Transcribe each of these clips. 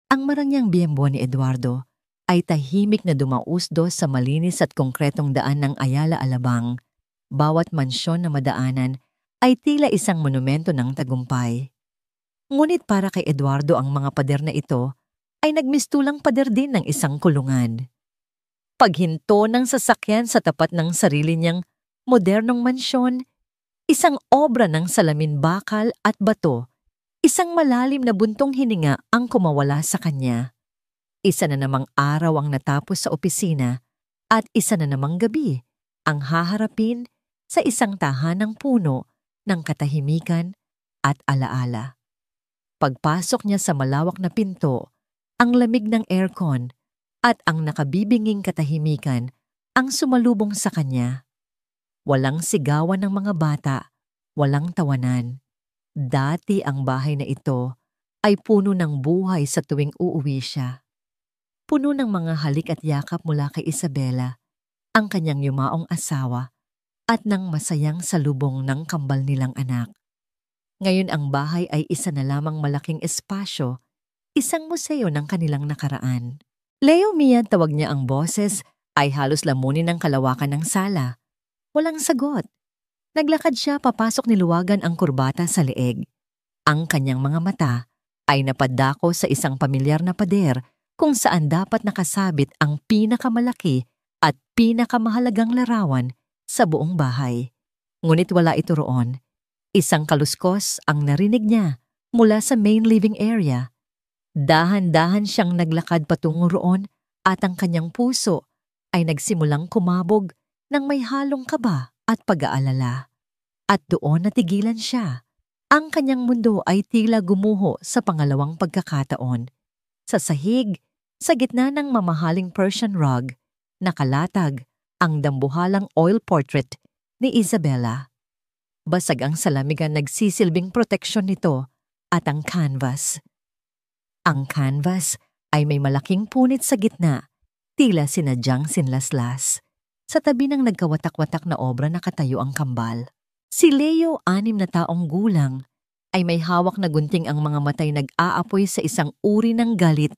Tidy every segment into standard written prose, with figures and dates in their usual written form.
Ang marangyang biyembo ni Eduardo ay tahimik na dumausdos sa malinis at konkretong daan ng Ayala Alabang. Bawat mansyon na madaanan ay tila isang monumento ng tagumpay. Ngunit para kay Eduardo ang mga pader na ito ay nagmistulang pader din ng isang kulungan. Paghinto ng sasakyan sa tapat ng sarili niyang modernong mansyon, isang obra ng salamin bakal at bato, isang malalim na buntong hininga ang kumawala sa kanya. Isa na namang araw ang natapos sa opisina at isa na namang gabi ang haharapin sa isang tahanang puno ng katahimikan at alaala. Pagpasok niya sa malawak na pinto, ang lamig ng aircon at ang nakabibinging katahimikan ang sumalubong sa kanya. Walang sigawan ng mga bata, walang tawanan. Dati ang bahay na ito ay puno ng buhay sa tuwing uuwi siya. Puno ng mga halik at yakap mula kay Isabela, ang kanyang yumaong asawa, at ng masayang salubong ng kambal nilang anak. Ngayon ang bahay ay isa na lamang malaking espasyo, isang museo ng kanilang nakaraan. Leo Mia, tawag niya ang boses, ay halos lamunin ng kalawakan ng sala. Walang sagot. Naglakad siya papasok niluwagan ang kurbata sa leeg. Ang kanyang mga mata ay napadako sa isang pamilyar na pader kung saan dapat nakasabit ang pinakamalaki at pinakamahalagang larawan sa buong bahay. Ngunit wala ito roon. Isang kaluskos ang narinig niya mula sa main living area. Dahan-dahan siyang naglakad patungo roon at ang kanyang puso ay nagsimulang kumabog ng may halong kaba at pag-aalala. At doon natigilan siya. Ang kanyang mundo ay tila gumuho sa pangalawang pagkakataon. Sa sahig, sa gitna ng mamahaling Persian rug, nakalatag ang dambuhalang oil portrait ni Isabela. Basag ang salamigan, nagsisilbing proteksyon nito at ang canvas. Ang canvas ay may malaking punit sa gitna, tila sinadyang sinlaslas. Sa tabi ng nagkawatak-watak na obra nakatayo ang kambal. Si Leo, 6 na taong gulang, ay may hawak na gunting, ang mga matay nag-aapoy sa isang uri ng galit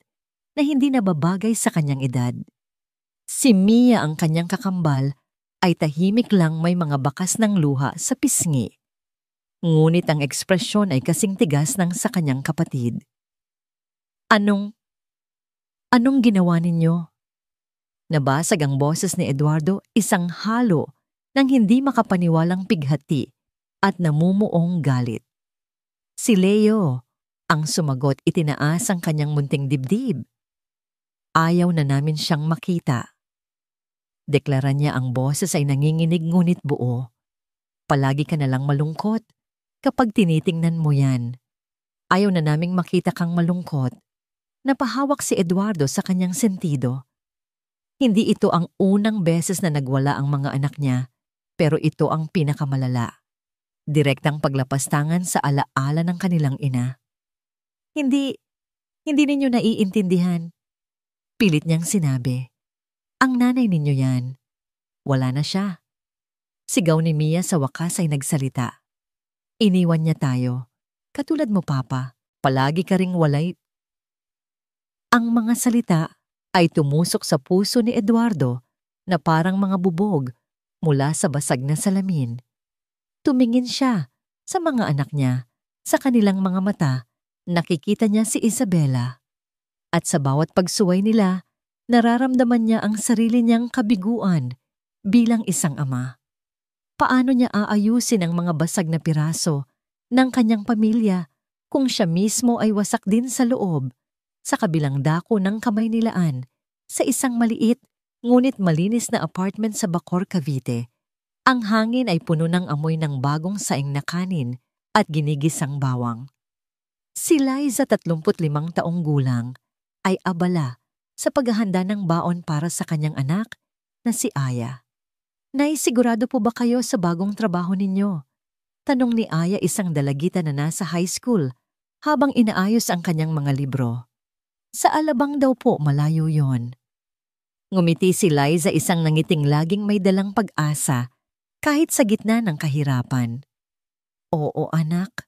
na hindi nababagay sa kanyang edad. Si Mia, ang kanyang kakambal, ay tahimik lang, may mga bakas ng luha sa pisngi. Ngunit ang ekspresyon ay kasing tigas ng sa kanyang kapatid. Anong ginawa ninyo? Nabasag ang boses ni Eduardo, isang halo ng hindi makapaniwalang pighati at namumuong galit. Si Leo ang sumagot, itinaas ang kanyang munting dibdib. Ayaw na namin siyang makita. Deklara niya, ang boses ay nanginginig ngunit buo. Palagi ka nalang malungkot kapag tinitingnan mo yan. Ayaw na naming makita kang malungkot. Napahawak si Eduardo sa kanyang sentido. Hindi ito ang unang beses na nagwala ang mga anak niya, pero ito ang pinakamalala. Direktang paglapastangan sa alaala ng kanilang ina. Hindi ninyo naiintindihan. Pilit niyang sinabi. Ang nanay ninyo yan. Wala na siya. Sigaw ni Mia, sa wakas ay nagsalita. Iniwan niya tayo. Katulad mo, Papa, palagi ka ring walay. Ang mga salita ay tumusok sa puso ni Eduardo na parang mga bubog mula sa basag na salamin. Tumingin siya sa mga anak niya. Sa kanilang mga mata, nakikita niya si Isabela. At sa bawat pagsuway nila, nararamdaman niya ang sarili niyang kabiguan bilang isang ama. Paano niya aayusin ang mga basag na piraso ng kanyang pamilya kung siya mismo ay wasak din sa loob, sa kabilang dako ng Kamaynilaan, sa isang maliit ngunit malinis na apartment sa Bacoor, Cavite? Ang hangin ay puno ng amoy ng bagong saing na kanin at ginigisang bawang. Si Liza, 35 taong gulang, ay abala sa paghahanda ng baon para sa kanyang anak na si Aya. Nay, sigurado po ba kayo sa bagong trabaho ninyo? Tanong ni Aya, isang dalagita na nasa high school, habang inaayos ang kanyang mga libro. Sa Alabang daw po, malayo yon. Ngumiti si Liza, isang nangiting laging may dalang pag-asa kahit sa gitna ng kahirapan. Oo anak,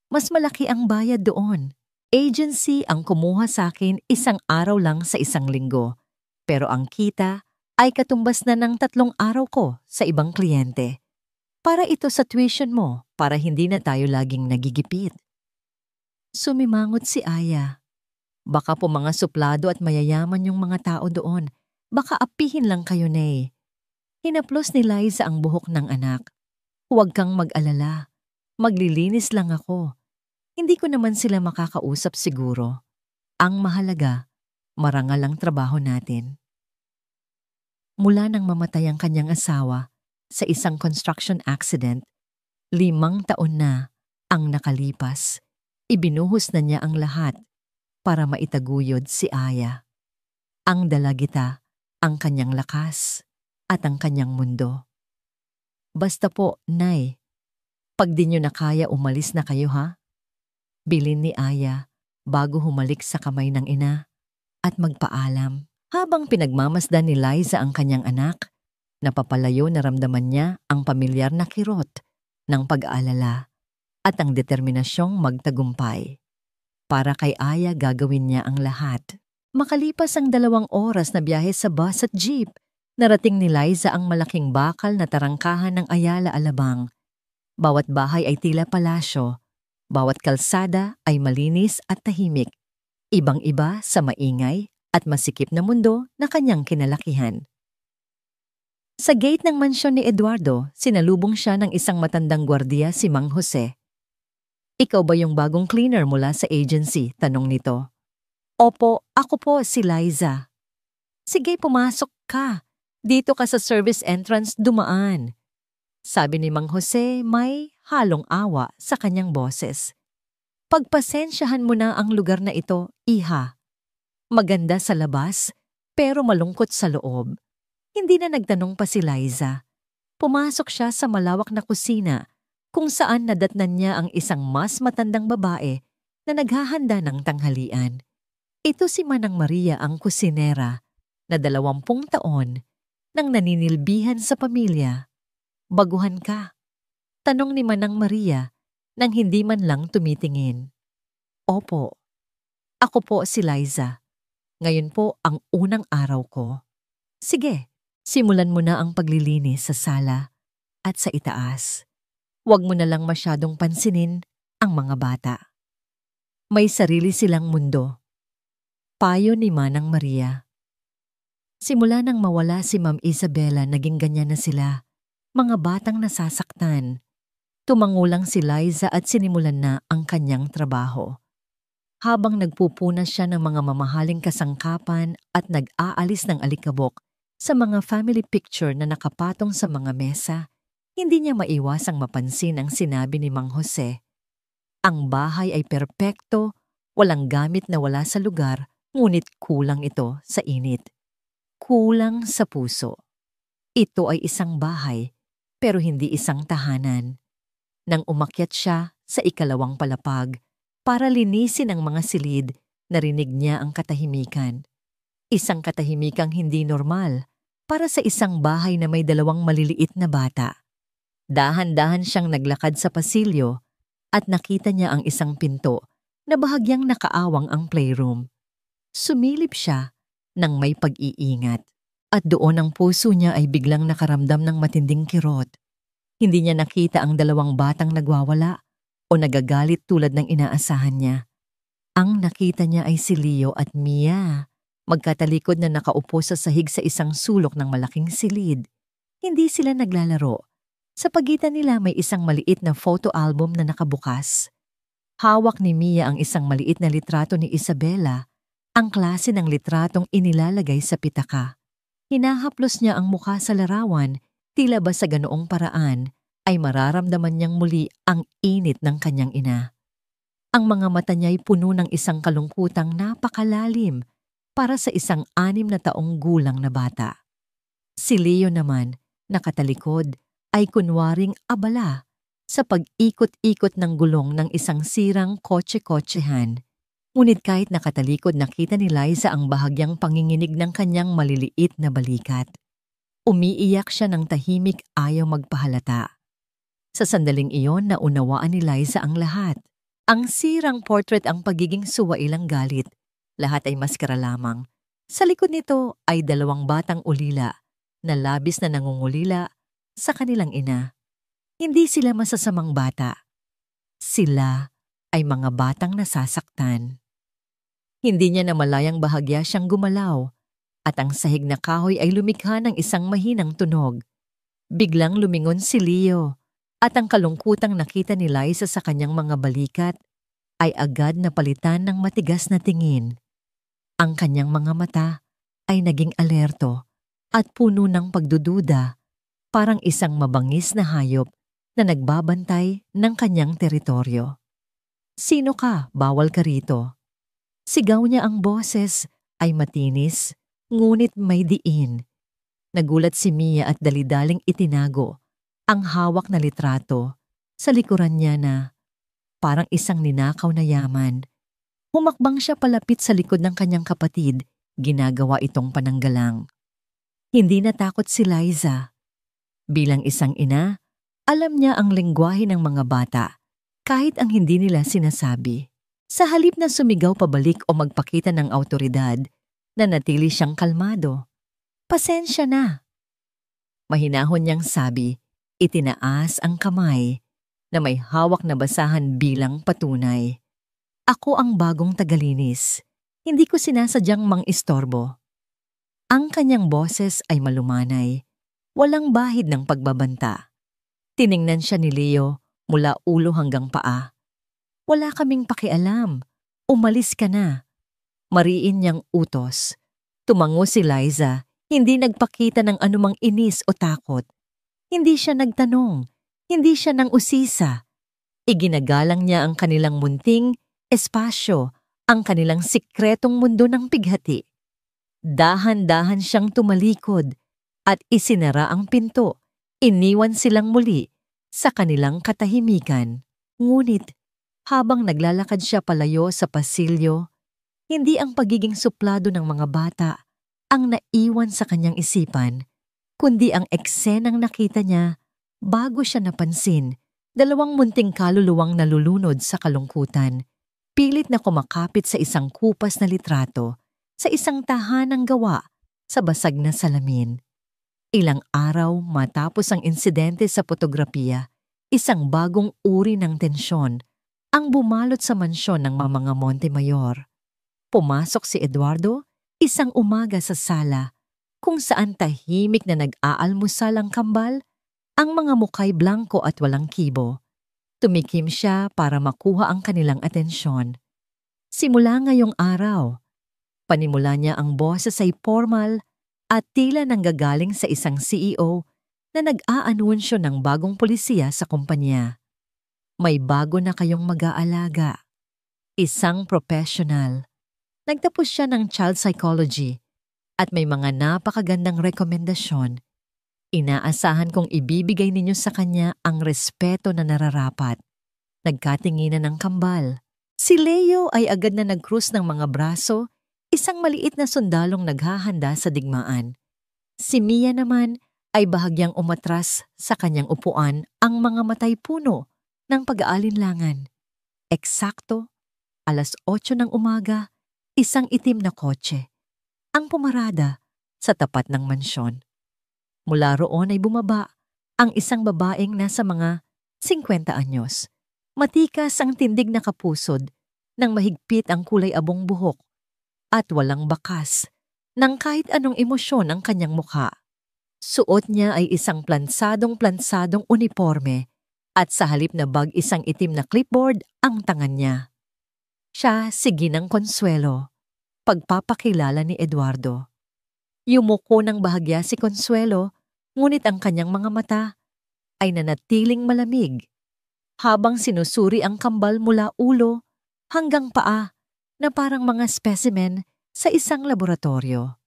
mas malaki ang bayad doon. agency ang kumuha sa akin 1 araw lang sa 1 linggo, pero ang kita ay katumbas na ng 3 araw ko sa ibang kliyente. Para ito sa tuition mo, para hindi na tayo laging nagigipit. Sumimangot si Aya. Baka po mga suplado at mayayaman yung mga tao doon. Baka apihin lang kayo, Nay. Hinaplos ni Liza ang buhok ng anak. Huwag kang mag-alala. Maglilinis lang ako. Hindi ko naman sila makakausap siguro. Ang mahalaga, marangal ang trabaho natin. Mula nang mamatay ang kanyang asawa sa isang construction accident, 5 taon na ang nakalipas. Ibinuhos na niya ang lahat para maitaguyod si Aya. Ang dalagita, ang kanyang lakas, at ang kanyang mundo. Basta po, Nay, pag di nyo na kaya umalis na kayo ha? Bilin ni Aya bago humalik sa kamay ng ina at magpaalam. Habang pinagmamasdan ni Liza ang kanyang anak, napapalayo na ramdaman niya ang pamilyar na kirot ng pag-aalala at ang determinasyong magtagumpay. Para kay Aya gagawin niya ang lahat. Makalipas ang 2 oras na biyahe sa bus at jeep, narating ni Liza ang malaking bakal na tarangkahan ng Ayala Alabang. Bawat bahay ay tila palasyo, bawat kalsada ay malinis at tahimik, ibang-iba sa maingay at masikip na mundo na kanyang kinalakihan. Sa gate ng mansyon ni Eduardo, sinalubong siya ng isang matandang gwardiya, si Mang Jose. Ikaw ba yung bagong cleaner mula sa agency? Tanong nito. Opo, ako po si Liza. Sige, pumasok ka. Dito ka sa service entrance dumaan. Sabi ni Mang Jose, may halong awa sa kanyang boses. Pagpasensyahan mo na ang lugar na ito, iha. Maganda sa labas, pero malungkot sa loob. Hindi na nagtanong pa si Liza. Pumasok siya sa malawak na kusina kung saan nadatnan niya ang isang mas matandang babae na naghahanda ng tanghalian. Ito si Manang Maria, ang kusinera, na 20 taon nang naninilbihan sa pamilya. Baguhan ka? Tanong ni Manang Maria nang hindi man lang tumitingin. Opo, ako po si Liza. Ngayon po ang unang araw ko. Sige, simulan mo na ang paglilinis sa sala at sa itaas. Huwag mo na lang masyadong pansinin ang mga bata. May sarili silang mundo. Payo ni Manang Maria. Simula nang mawala si Ma'am Isabela, naging ganyan na sila. Mga batang nasasaktan. Tumangulang si Liza at sinimulan na ang kanyang trabaho. Habang nagpupunas siya ng mga mamahaling kasangkapan at nag-aalis ng alikabok sa mga family picture na nakapatong sa mga mesa, hindi niya maiwasang mapansin ang sinabi ni Mang Jose. Ang bahay ay perpekto, walang gamit na wala sa lugar, ngunit kulang ito sa init. Kulang sa puso. Ito ay isang bahay, pero hindi isang tahanan. Nang umakyat siya sa 2 palapag para linisin ang mga silid, narinig niya ang katahimikan. Isang katahimikang hindi normal para sa isang bahay na may 2 maliliit na bata. Dahan-dahan siyang naglakad sa pasilyo at nakita niya ang isang pinto na bahagyang nakaawang ang playroom. Sumilip siya nang may pag-iingat at doon ang puso niya ay biglang nakaramdam ng matinding kirot. Hindi niya nakita ang 2 batang nagwawala o nagagalit tulad ng inaasahan niya. Ang nakita niya ay si Leo at Mia, magkatalikod na nakaupo sa sahig sa isang sulok ng malaking silid. Hindi sila naglalaro. Sa pagitan nila may isang maliit na photo album na nakabukas. Hawak ni Mia ang isang maliit na litrato ni Isabela, ang klase ng litratong inilalagay sa pitaka. Hinahaplos niya ang mukha sa larawan, tila ba sa ganoong paraan ay mararamdaman niyang muli ang init ng kanyang ina. Ang mga mata niya ay puno ng isang kalungkutang napakalalim para sa isang 6 na taong gulang na bata. Si Leo naman, nakatalikod, ay kunwaring abala sa pag-ikot-ikot ng gulong ng isang sirang kotse-kotsehan. Ngunit kahit nakatalikod, nakita ni Liza ang bahagyang panginginig ng kanyang maliliit na balikat. Umiiyak siya ng tahimik, ayaw magpahalata. Sa sandaling iyon, naunawaan ni Liza ang lahat. Ang sirang portrait ang pagiging suwailang galit. Lahat ay maskara lamang. Sa likod nito ay 2 batang ulila na labis na nangungulila sa kanilang ina. Hindi sila masasamang bata. Sila ay mga batang nasasaktan. Hindi niya namalayang bahagya siyang gumalaw at ang sahig na kahoy ay lumikha ng isang mahinang tunog. Biglang lumingon si Leo at ang kalungkutang nakita ni Liza sa kanyang mga balikat ay agad napalitan ng matigas na tingin. Ang kanyang mga mata ay naging alerto at puno ng pagdududa, parang isang mabangis na hayop na nagbabantay ng kanyang teritoryo. "Sino ka? Bawal ka rito." Sigaw niya, ang boses ay matinis, ngunit may diin. Nagulat si Mia at dalidaling itinago ang hawak na litrato sa likuran niya na parang isang ninakaw na yaman. Humakbang siya palapit sa likod ng kanyang kapatid, ginagawa itong pananggalang. Hindi natakot si Liza. Bilang isang ina, alam niya ang lengguwahe ng mga bata, kahit ang hindi nila sinasabi. Sa halip na sumigaw pabalik o magpakita ng awtoridad, nanatili siyang kalmado. "Pasensya na." Mahinahon niyang sabi, itinaas ang kamay na may hawak na basahan bilang patunay. "Ako ang bagong tagalinis. Hindi ko sinasadyang mang-istorbo." Ang kanyang boses ay malumanay, walang bahid ng pagbabanta. Tiningnan siya ni Leo mula ulo hanggang paa. "Wala kaming pakialam. Umalis ka na." Mariin niyang utos. Tumango si Liza, hindi nagpakita ng anumang inis o takot. Hindi siya nagtanong, hindi siya nang usisa. Iginagalang niya ang kanilang munting espasyo, ang kanilang sikretong mundo ng pighati. Dahan-dahan siyang tumalikod at isinara ang pinto. Iniwan silang muli sa kanilang katahimikan. Ngunit habang naglalakad siya palayo sa pasilyo, hindi ang pagiging suplado ng mga bata ang naiwan sa kanyang isipan, kundi ang eksenang nakita niya bago siya napansin, 2 munting kaluluwang nalulunod sa kalungkutan, pilit na kumakapit sa isang kupas na litrato, sa isang tahanang gawa sa basag na salamin. Ilang araw matapos ang insidente sa fotografiya, isang bagong uri ng tensyon ang bumalot sa mansyon ng mga Montemayor. Pumasok si Eduardo isang umaga sa sala, kung saan tahimik na nag-aalmusal ang kambal, ang mga mukay blanko at walang kibo. Tumikim siya para makuha ang kanilang atensyon. Simula ngayong araw, panimula niya ang boses ay formal at tila nanggagaling sa isang CEO na nag-aanunsyo ng bagong polisiya sa kumpanya. "May bago na kayong mag-aalaga. Isang professional." Nagtapos siya ng child psychology at may mga napakagandang rekomendasyon. Inaasahan kong ibibigay ninyo sa kanya ang respeto na nararapat. Nagkatinginan ng kambal. Si Leo ay agad na nag-krus ng mga braso, isang maliit na sundalong naghahanda sa digmaan. Si Mia naman ay bahagyang umatras sa kanyang upuan, ang mga matay puno ng pag-aalinlangan. Eksakto, 8:00 ng umaga, isang itim na kotse ang pumarada sa tapat ng mansyon. Mula roon ay bumaba ang isang babaeng nasa mga 50 anyos. Matikas ang tindig na kapusod, nang mahigpit ang kulay abong buhok, at walang bakas ng kahit anong emosyon ang kanyang mukha. Suot niya ay isang plansadong uniforme at sa halip na bag isang itim na clipboard ang tangan niya. Siya si Ginang Consuelo, pagpapakilala ni Eduardo. Yumuko ng bahagya si Consuelo, ngunit ang kanyang mga mata ay nanatiling malamig habang sinusuri ang kambal mula ulo hanggang paa na parang mga specimen sa isang laboratorio.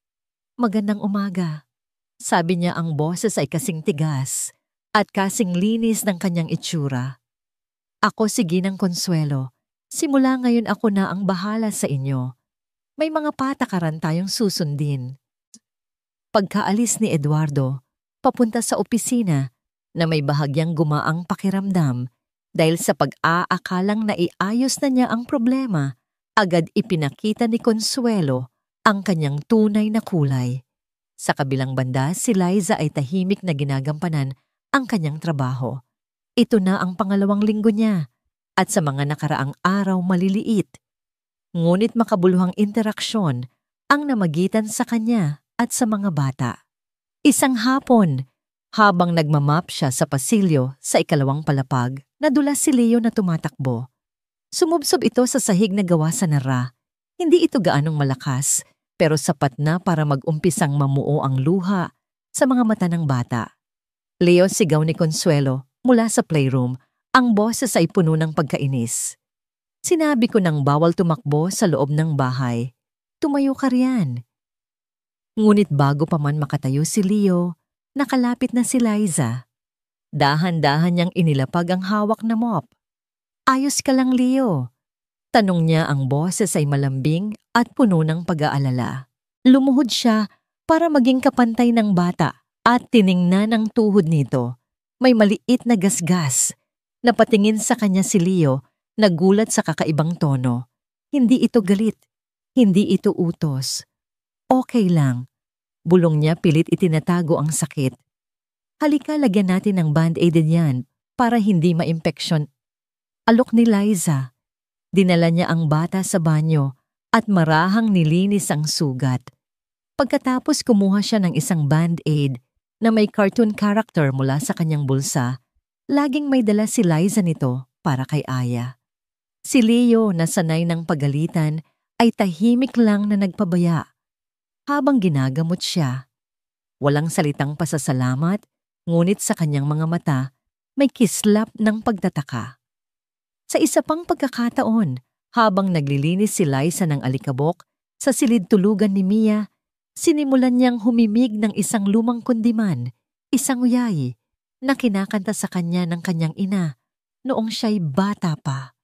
"Magandang umaga," sabi niya, ang boses ay kasing tigas at kasing linis ng kanyang itsura. "Ako si Ginang Consuelo. Simula ngayon ako na ang bahala sa inyo. May mga patakaran tayong susundin." Pagkaalis ni Eduardo, papunta sa opisina na may bahagyang gumaang pakiramdam Dahil sa pag-aakalang naiayos na niya ang problema, agad ipinakita ni Consuelo ang kanyang tunay na kulay. Sa kabilang banda, si Liza ay tahimik na ginagampanan ang kanyang trabaho. Ito na ang pangalawang linggo niya at sa mga nakaraang araw maliliit. Ngunit makabuluhang interaksyon ang namagitan sa kanya at sa mga bata. Isang hapon, habang nagmamap siya sa pasilyo sa ikalawang palapag, nadulas si Leo na tumatakbo. Sumubsob ito sa sahig na gawa sa nara. Hindi ito gaanong malakas, pero sapat na para mag-umpisang mamuo ang luha sa mga mata ng bata. Leo, sigaw ni Consuelo mula sa playroom, ang boses ay puno ng pagkainis. Sinabi ko nang bawal tumakbo sa loob ng bahay. Tumayo ka riyan. Ngunit bago pa man makatayo si Leo, nakalapit na si Liza. Dahan-dahan niyang inilapag ang hawak na mop. Ayos ka lang, Leo. Tanong niya, ang boses ay malambing at puno ng pag-aalala. Lumuhod siya para maging kapantay ng bata at tiningnan ang tuhod nito. May maliit na gasgas. Napatingin sa kanya si Leo, nagulat sa kakaibang tono. Hindi ito galit. Hindi ito utos. Okay lang. Bulong niya, pilit itinatago ang sakit. Halika, lagyan natin ng band-aid yan para hindi maimpeksyon. Alok ni Liza. Dinala niya ang bata sa banyo at marahang nilinis ang sugat. Pagkatapos kumuha siya ng isang band-aid na may cartoon character mula sa kanyang bulsa. Laging may dala si Liza nito para kay Aya. Si Leo, na sanay ng pagalitan, ay tahimik lang na nagpabaya habang ginagamot siya. Walang salitang pasasalamat, ngunit sa kanyang mga mata may kislap ng pagtataka. Sa isa pang pagkakataon, habang naglilinis si Liza ng alikabok sa silid tulugan ni Mia, sinimulan niyang humimig ng isang lumang kundiman, isang uyay, na kinakanta sa kanya ng kanyang ina noong siya'y bata pa.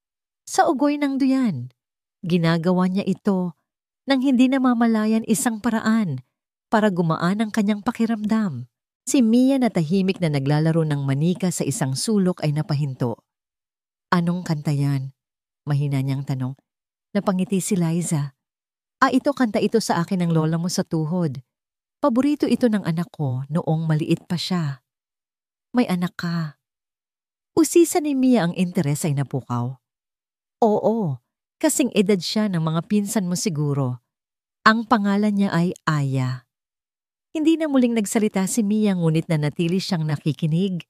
Sa ugoy ng duyan, ginagawa niya ito nang hindi namamalayan isang paraan para gumaan ang kanyang pakiramdam. Si Mia, na tahimik na naglalaro ng manika sa isang sulok, ay napahinto. Anong kanta yan? Mahina niyang tanong. Napangiti si Liza. Ito, kanta ito sa akin ng lola mo sa tuhod. Paborito ito ng anak ko noong maliit pa siya. May anak ka. Usisa ni Mia, ang interes ay napukaw. Oo, kasing edad siya ng mga pinsan mo siguro. Ang pangalan niya ay Aya. Hindi na muling nagsalita si Mia, ngunit nanatili siyang nakikinig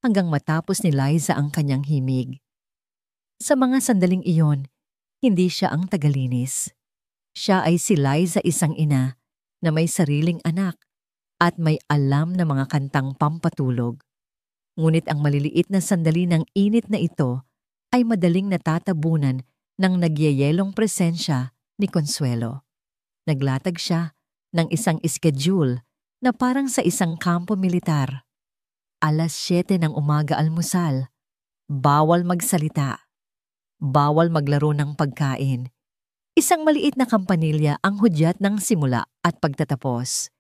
hanggang matapos ni Liza ang kanyang himig. Sa mga sandaling iyon, hindi siya ang tagalinis. Siya ay si Liza, isang ina na may sariling anak at may alam na mga kantang pampatulog. Ngunit ang maliliit na sandali ng init na ito ay madaling natatabunan ng nagyayelong presensya ni Consuelo. Naglatag siya ng isang schedule na parang sa isang kampo militar. 7:00 ng umaga almusal. Bawal magsalita. Bawal maglaro ng pagkain. Isang maliit na kampanilya ang hudyat ng simula at pagtatapos.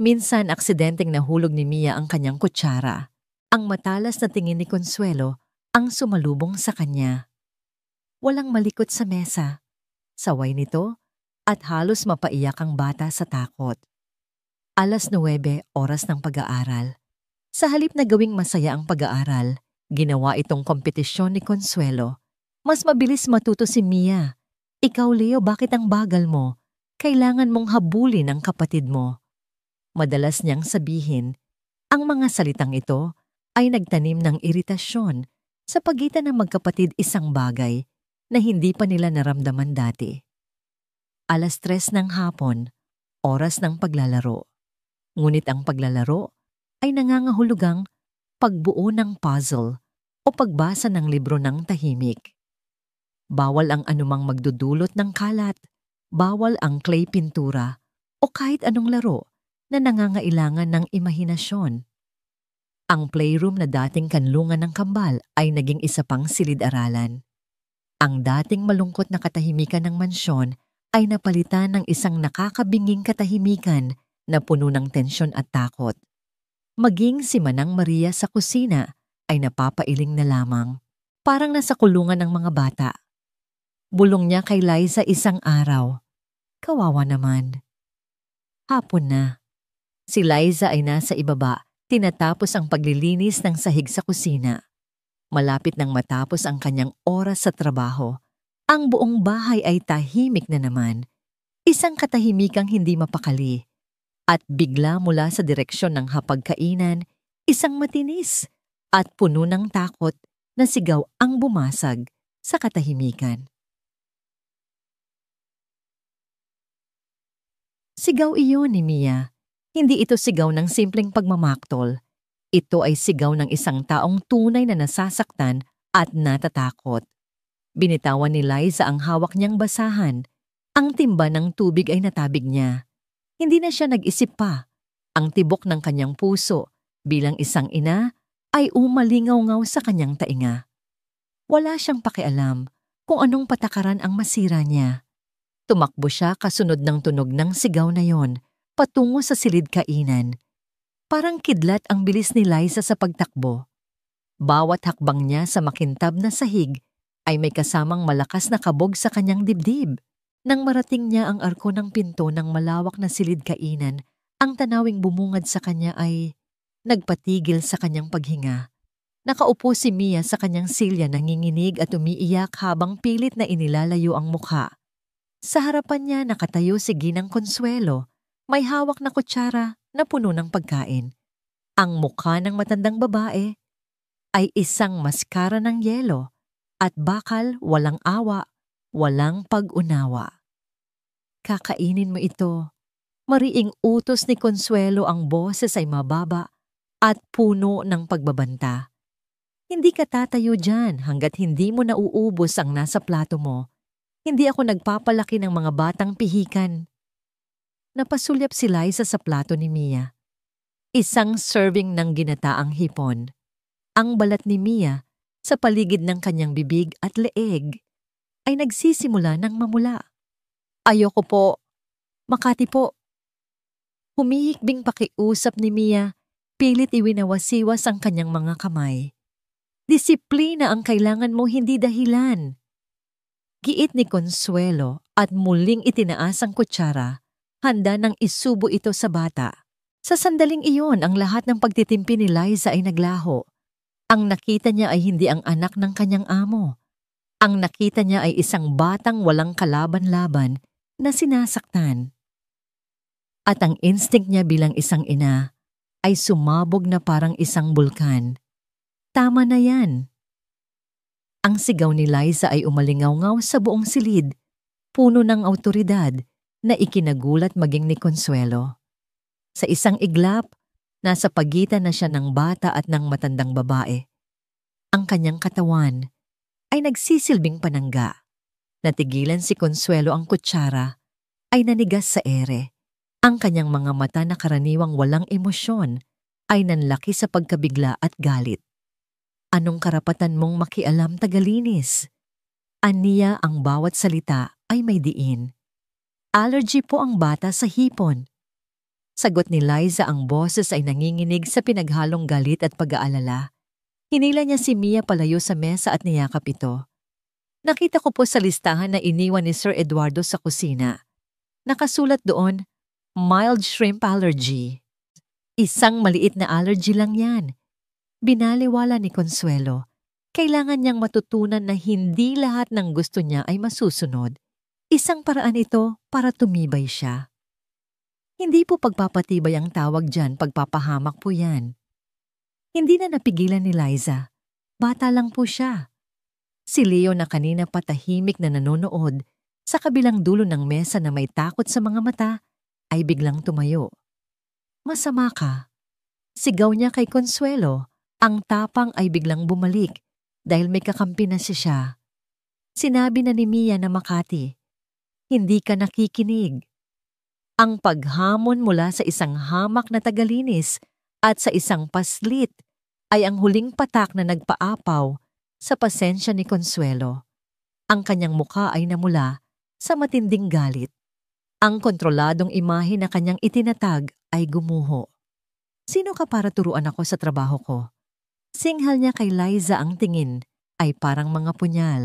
Minsan aksidenteng nahulog ni Mia ang kanyang kutsara. Ang matalas na tingin ni Consuelo ang sumalubong sa kanya. Walang malikot sa mesa. Saway nito at halos mapaiyak ang bata sa takot. 9:00, oras ng pag-aaral. Sa halip na gawing masaya ang pag-aaral, ginawa itong kompetisyon ni Consuelo. Mas mabilis matuto si Mia. Ikaw, Leo, bakit ang bagal mo? Kailangan mong habulin ang kapatid mo. Madalas niyang sabihin, ang mga salitang ito ay nagtanim ng iritasyon sa pagitan ng magkapatid, isang bagay na hindi pa nila naramdaman dati. 3:00 ng hapon, oras ng paglalaro. Ngunit ang paglalaro ay nangangahulugang pagbuo ng puzzle o pagbasa ng libro ng tahimik. Bawal ang anumang magdudulot ng kalat, bawal ang clay pintura o kahit anong laro na nangangailangan ng imahinasyon. Ang playroom na dating kanlungan ng kambal ay naging isa pang silid-aralan. Ang dating malungkot na katahimikan ng mansyon ay napalitan ng isang nakakabinging katahimikan na puno ng tensyon at takot. Maging si Manang Maria sa kusina ay napapailing na lamang. Parang nasa kulungan ng mga bata. Bulong niya kay Liza isang araw. Kawawa naman. Hapon na. Si Liza ay nasa ibaba, tinatapos ang paglilinis ng sahig sa kusina. Malapit nang matapos ang kanyang oras sa trabaho. Ang buong bahay ay tahimik na naman. Isang katahimikang hindi mapakali. At bigla mula sa direksyon ng hapagkainan, isang matinis at puno ng takot na sigaw ang bumasag sa katahimikan. Sigaw iyon ni Mia. Hindi ito sigaw ng simpleng pagmamaktol. Ito ay sigaw ng isang taong tunay na nasasaktan at natatakot. Binitawan ni Liza ang hawak niyang basahan. Ang timba ng tubig ay natabig niya. Hindi na siya nag-isip pa. Ang tibok ng kanyang puso bilang isang ina ay umalingaw-ngaw sa kanyang tainga. Wala siyang pakialam kung anong patakaran ang masira niya. Tumakbo siya kasunod ng tunog ng sigaw na yon, patungo sa silid kainan. Parang kidlat ang bilis ni Liza sa pagtakbo. Bawat hakbang niya sa makintab na sahig ay may kasamang malakas na kabog sa kanyang dibdib. Nang marating niya ang arko ng pinto ng malawak na silid kainan, ang tanawing bumungad sa kanya ay nagpatigil sa kanyang paghinga. Nakaupo si Mia sa kanyang silya, nanginginig at umiiyak habang pilit na inilalayo ang mukha. Sa harapan niya nakatayo si Ginang Consuelo, may hawak na kutsara na puno ng pagkain. Ang mukha ng matandang babae ay isang maskara ng yelo at bakal walang awa, walang pag-unawa. Kakainin mo ito. Mariing utos ni Consuelo, ang boses ay mababa at puno ng pagbabanta. Hindi ka tatayo dyan hanggat hindi mo nauubos ang nasa plato mo. Hindi ako nagpapalaki ng mga batang pihikan. Napasulyap si Liza sa plato ni Mia. Isang serving ng ginataang hipon. Ang balat ni Mia sa paligid ng kanyang bibig at leeg ay nagsisimula ng mamula. Ayoko po. Makati po. Humihikbing pakiusap ni Mia, pilit iwinawasiwas ang kanyang mga kamay. Disiplina ang kailangan mo, hindi dahilan. Giit ni Consuelo at muling itinaas ang kutsara, handa nang isubo ito sa bata. Sa sandaling iyon, ang lahat ng pagtitimpi ni Liza ay naglaho. Ang nakita niya ay hindi ang anak ng kanyang amo. Ang nakita niya ay isang batang walang kalaban-laban na sinasaktan. At ang instinct niya bilang isang ina ay sumabog na parang isang bulkan. Tama na yan. Ang sigaw ni Liza ay umalingaw-ngaw sa buong silid, puno ng awtoridad na ikinagulat maging ni Consuelo. Sa isang iglap, nasa pagitan na siya ng bata at ng matandang babae. Ang kanyang katawan ay nagsisilbing panangga. Natigilan si Consuelo ang kutsara, ay nanigas sa ere. Ang kanyang mga mata na karaniwang walang emosyon ay nanlaki sa pagkabigla at galit. Anong karapatan mong makialam, tagalinis? Aniya, ang bawat salita ay may diin. Allergy po ang bata sa hipon. Sagot ni Liza, ang boses ay nanginginig sa pinaghalong galit at pag-aalala. Hinila niya si Mia palayo sa mesa at niyakap ito. Nakita ko po sa listahan na iniwan ni Sir Eduardo sa kusina. Nakasulat doon, mild shrimp allergy. Isang maliit na allergy lang yan. Binaliwala ni Consuelo. Kailangan niyang matutunan na hindi lahat ng gusto niya ay masusunod. Isang paraan ito para tumibay siya. Hindi po pagpapatibay ang tawag dyan, pagpapahamak po yan. Hindi na napigilan ni Liza. Bata lang po siya. Si Leo na kanina patahimik na nanonood sa kabilang dulo ng mesa na may takot sa mga mata ay biglang tumayo. Masama ka. Sigaw niya kay Consuelo. Ang tapang ay biglang bumalik dahil may kakampi na siya. Sinabi na ni Mia na Makati, hindi ka nakikinig. Ang paghamon mula sa isang hamak na tagalinis at sa isang paslit ay ang huling patak na nagpaapaw sa pasensya ni Consuelo. Ang kanyang mukha ay namula sa matinding galit. Ang kontroladong imahe na kanyang itinatag ay gumuho. Sino ka para turuan ako sa trabaho ko? Singhal niya kay Liza ang tingin ay parang mga punyal.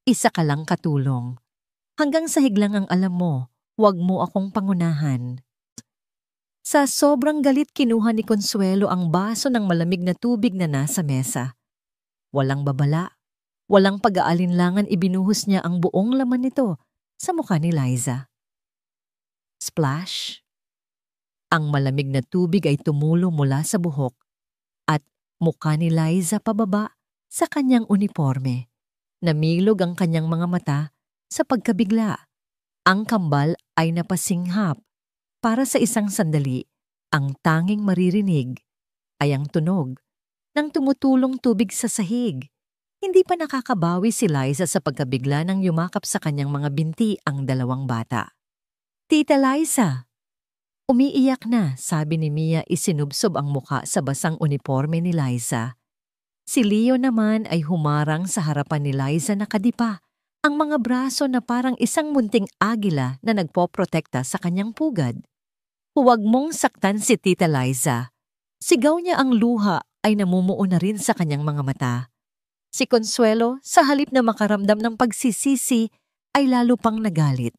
Isa ka lang katulong. Hanggang sahig lang ang alam mo, huwag mo akong pangunahan. Sa sobrang galit kinuha ni Consuelo ang baso ng malamig na tubig na nasa mesa. Walang babala, walang pag-aalinlangan ibinuhos niya ang buong laman nito sa mukha ni Liza. Splash! Ang malamig na tubig ay tumulo mula sa buhok at mukha ni Liza pababa sa kanyang uniforme. Namilog ang kanyang mga mata sa pagkabigla. Ang kambal ay napasinghap. Para sa isang sandali, ang tanging maririnig ay ang tunog ng tumutulong tubig sa sahig. Hindi pa nakakabawi si Liza sa pagkabigla nang yumakap sa kanyang mga binti ang dalawang bata. "Tita Liza!" Umiiyak na, sabi ni Mia isinubsob ang muka sa basang uniforme ni Liza. Si Leo naman ay humarang sa harapan ni Liza na kadipa, ang mga braso na parang isang munting agila na nagpoprotekta sa kanyang pugad. "Huwag mong saktan si Tita Liza." Sigaw niya, ang luha ay namumuo na rin sa kanyang mga mata. Si Consuelo, sa halip na makaramdam ng pagsisisi, ay lalo pang nagalit.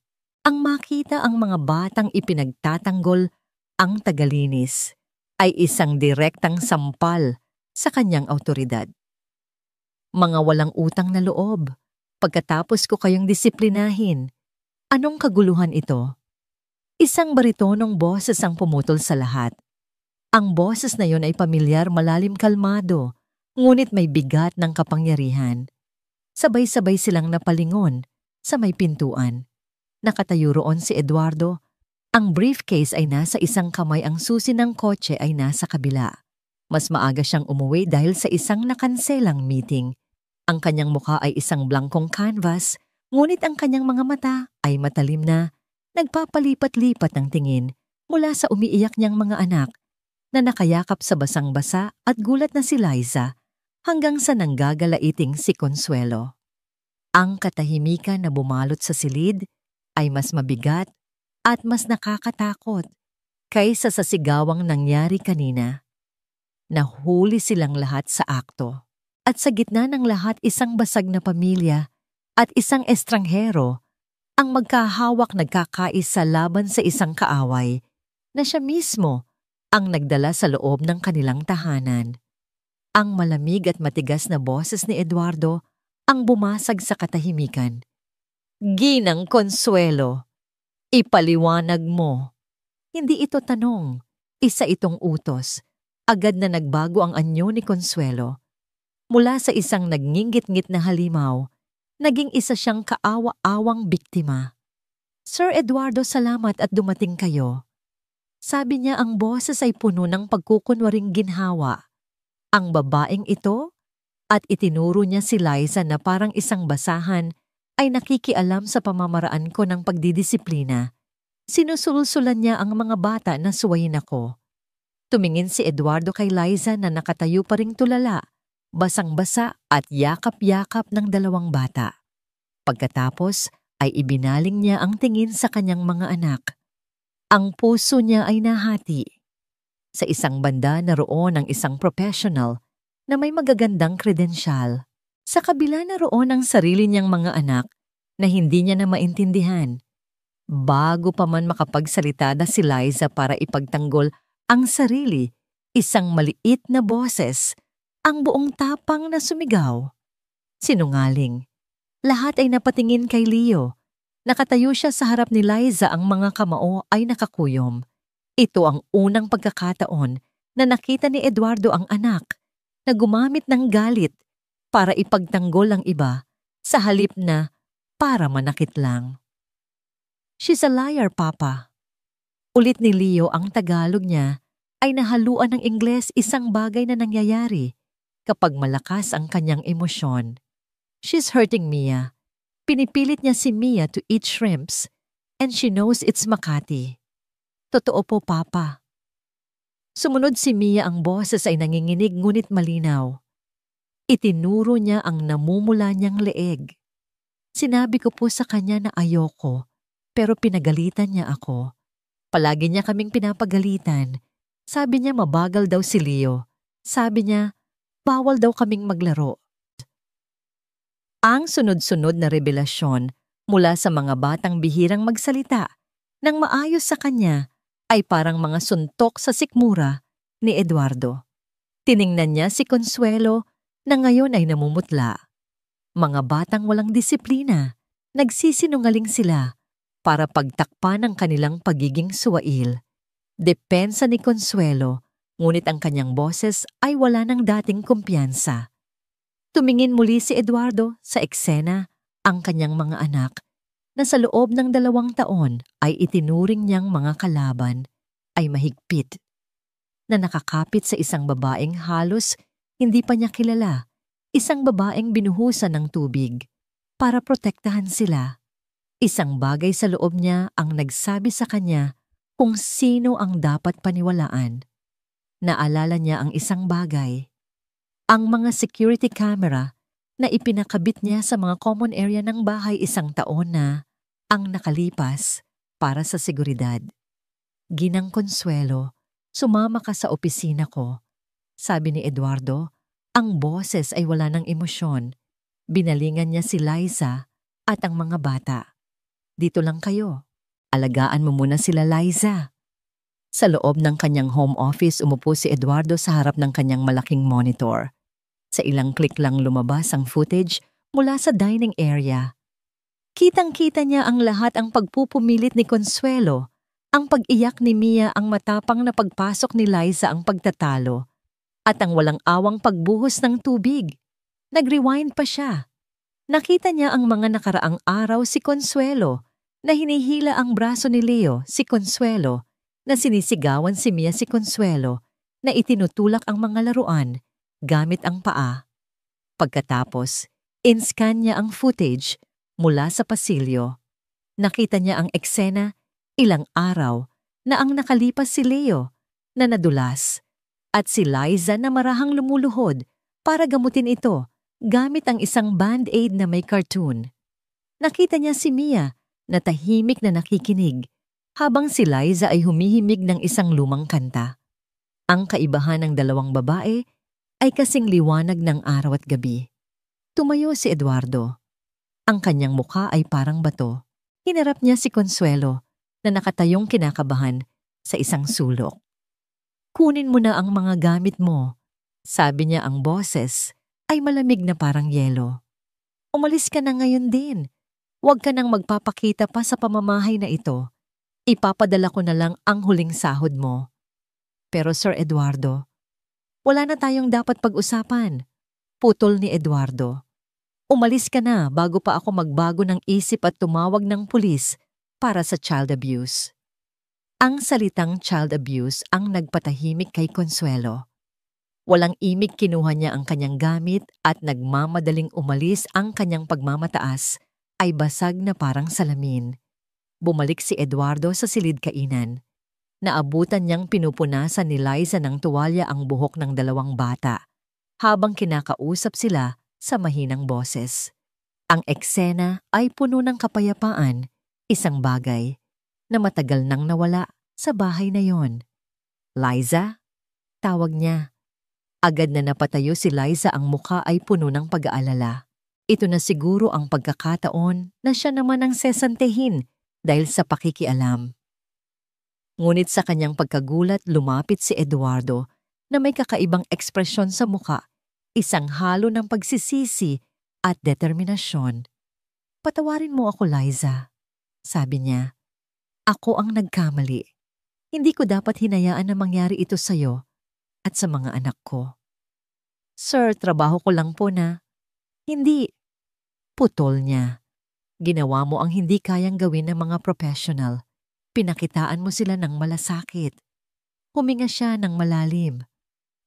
Ang makita ang mga batang ipinagtatanggol ang tagalinis ay isang direktang sampal sa kanyang autoridad. "Mga walang utang na loob, pagkatapos ko kayong disiplinahin, anong kaguluhan ito?" Isang baritonong boses ang pumutol sa lahat. Ang boses na yon ay pamilyar, malalim, kalmado, ngunit may bigat ng kapangyarihan. Sabay-sabay silang napalingon sa may pintuan. Nakatayo roon si Eduardo. Ang briefcase ay nasa isang kamay, ang susi ng kotse ay nasa kabila. Mas maaga siyang umuwi dahil sa isang nakanselang meeting. Ang kanyang mukha ay isang blankong canvas, ngunit ang kanyang mga mata ay matalim na, nagpapalipat-lipat ng tingin mula sa umiiyak niyang mga anak na nakayakap sa basang-basa at gulat na si Liza hanggang sa nanggagalaiting si Consuelo. Ang katahimikan na bumalot sa silid ay mas mabigat at mas nakakatakot kaysa sa sigawang nangyari kanina. Nahuli silang lahat sa akto. At sa gitna ng lahat, isang basag na pamilya at isang estranghero ang magkahawak nagkakaisa laban sa isang kaaway na siya mismo ang nagdala sa loob ng kanilang tahanan. Ang malamig at matigas na boses ni Eduardo ang bumasag sa katahimikan. "Ginang Consuelo, ipaliwanag mo." Hindi ito tanong, isa itong utos. Agad na nagbago ang anyo ni Consuelo. Mula sa isang nagnginggit-ngit na halimaw, naging isa siyang kaawa-awang biktima. "Sir Eduardo, salamat at dumating kayo." Sabi niya, ang boses ay puno ng pagkukunwaring ginhawa. Ang babaeng ito, at itinuro niya si Liza na parang isang basahan, ay nakikialam sa pamamaraan ko ng pagdidisiplina. Sinusulsulan niya ang mga bata na suwayin ako. Tumingin si Eduardo kay Liza na nakatayo pa ring tulala, basang-basa at yakap-yakap ng dalawang bata. Pagkatapos ay ibinaling niya ang tingin sa kanyang mga anak. Ang puso niya ay nahati. Sa isang banda naroon ang isang professional na may magagandang kredensyal. Sa kabila naroon ang sarili niyang mga anak na hindi niya na maintindihan. Bago pa man makapagsalita na si Liza para ipagtanggol ang sarili, isang maliit na boses, ang buong tapang na sumigaw. Sinungaling. Lahat ay napatingin kay Leo. Nakatayo siya sa harap ni Liza, ang mga kamao ay nakakuyom. Ito ang unang pagkakataon na nakita ni Eduardo ang anak na gumamit ng galit para ipagtanggol ang iba sa halip na para manakit lang. "She's a liar, Papa." Ulit ni Leo, ang Tagalog niya ay nahaluan ng Ingles, isang bagay na nangyayari kapag malakas ang kanyang emosyon. "She's hurting Mia. Pinipilit niya si Mia to eat shrimps and she knows it's Makati." "Totoo po, Papa." Sumunod si Mia, ang boses ay nanginginig ngunit malinaw. Itinuro niya ang namumula niyang leeg. "Sinabi ko po sa kanya na ayoko, pero pinagalitan niya ako. Palagi niya kaming pinapagalitan. Sabi niya mabagal daw si Leo. Sabi niya, bawal daw kaming maglaro." Ang sunod-sunod na revelasyon mula sa mga batang bihirang magsalita ng maayos sa kanya ay parang mga suntok sa sikmura ni Eduardo. Tiningnan niya si Consuelo na ngayon ay namumutla. Mga batang walang disiplina, nagsisinungaling sila para pagtakpan ang kanilang pagiging suwail. Depensa ni Consuelo, ngunit ang kanyang boses ay wala ng dating kumpiyansa. Tumingin muli si Eduardo sa eksena, ang kanyang mga anak, na sa loob ng 2 taon ay itinuring niyang mga kalaban, ay mahigpit, na nakakapit sa isang babaeng halos hindi pa niya kilala, isang babaeng binuhusan ng tubig para protektahan sila. Isang bagay sa loob niya ang nagsabi sa kanya kung sino ang dapat paniwalaan. Naalala niya ang isang bagay, ang mga security camera na ipinakabit niya sa mga common area ng bahay 1 taon na ang nakalipas para sa seguridad. Ginang Consuelo, sumama ka sa opisina ko. Sabi ni Eduardo, ang boses ay wala ng emosyon. Binalingan niya si Liza at ang mga bata. Dito lang kayo. Alagaan mo muna sila, Liza. Sa loob ng kanyang home office, umupo si Eduardo sa harap ng kanyang malaking monitor. Sa ilang click lang lumabas ang footage mula sa dining area. Kitang-kita niya ang lahat ang pagpupumilit ni Consuelo, ang pag-iyak ni Mia, ang matapang na pagpasok ni Liza, ang pagtatalo, at ang walang awang pagbuhos ng tubig. Nag-rewind pa siya. Nakita niya ang mga nakaraang araw si Consuelo, na hinihila ang braso ni Leo si Consuelo, na sinisigawan si Mia si Consuelo, na itinutulak ang mga laruan gamit ang paa. Pagkatapos, in-scan niya ang footage mula sa pasilyo. Nakita niya ang eksena, ilang araw na ang nakalipas si Leo na nadulas at si Liza na marahang lumuluhod para gamutin ito gamit ang isang band-aid na may cartoon. Nakita niya si Mia na tahimik na nakikinig habang si Liza ay humihimig ng isang lumang kanta. Ang kaibahan ng 2 babae ay kasing liwanag ng araw at gabi. Tumayo si Eduardo. Ang kanyang mukha ay parang bato. Hinarap niya si Consuelo na nakatayong kinakabahan sa isang sulok. Kunin mo na ang mga gamit mo. Sabi niya, ang boses ay malamig na parang yelo. Umalis ka na ngayon din. Huwag ka nang magpapakita pa sa pamamahay na ito. Ipapadala ko na lang ang huling sahod mo. Pero Sir Eduardo, wala na tayong dapat pag-usapan. Putol ni Eduardo. Umalis ka na bago pa ako magbago ng isip at tumawag ng pulis para sa child abuse. Ang salitang child abuse ang nagpatahimik kay Consuelo. Walang imik kinuha niya ang kanyang gamit at nagmamadaling umalis. Ang kanyang pagmamataas ay basag na parang salamin. Bumalik si Eduardo sa silid kainan. Naabutan niyang pinupunasan ni Liza ng tuwalya ang buhok ng 2 bata habang kinakausap sila sa mahinang boses. Ang eksena ay puno ng kapayapaan, isang bagay na matagal nang nawala sa bahay na yon. Liza? Tawag niya. Agad na napatayo si Liza, ang mukha ay puno ng pag-aalala. Ito na siguro ang pagkakataon na siya naman ang sesantehin dahil sa pakikialam. Ngunit sa kanyang pagkagulat, lumapit si Eduardo na may kakaibang ekspresyon sa mukha, isang halo ng pagsisisi at determinasyon. Patawarin mo ako, Liza, sabi niya. Ako ang nagkamali. Hindi ko dapat hinayaan na mangyari ito sa'yo at sa mga anak ko. Sir, trabaho ko lang po na. Hindi. Putol niya. Ginawa mo ang hindi kayang gawin ng mga professional. Pinakitaan mo sila ng malasakit. Huminga siya ng malalim.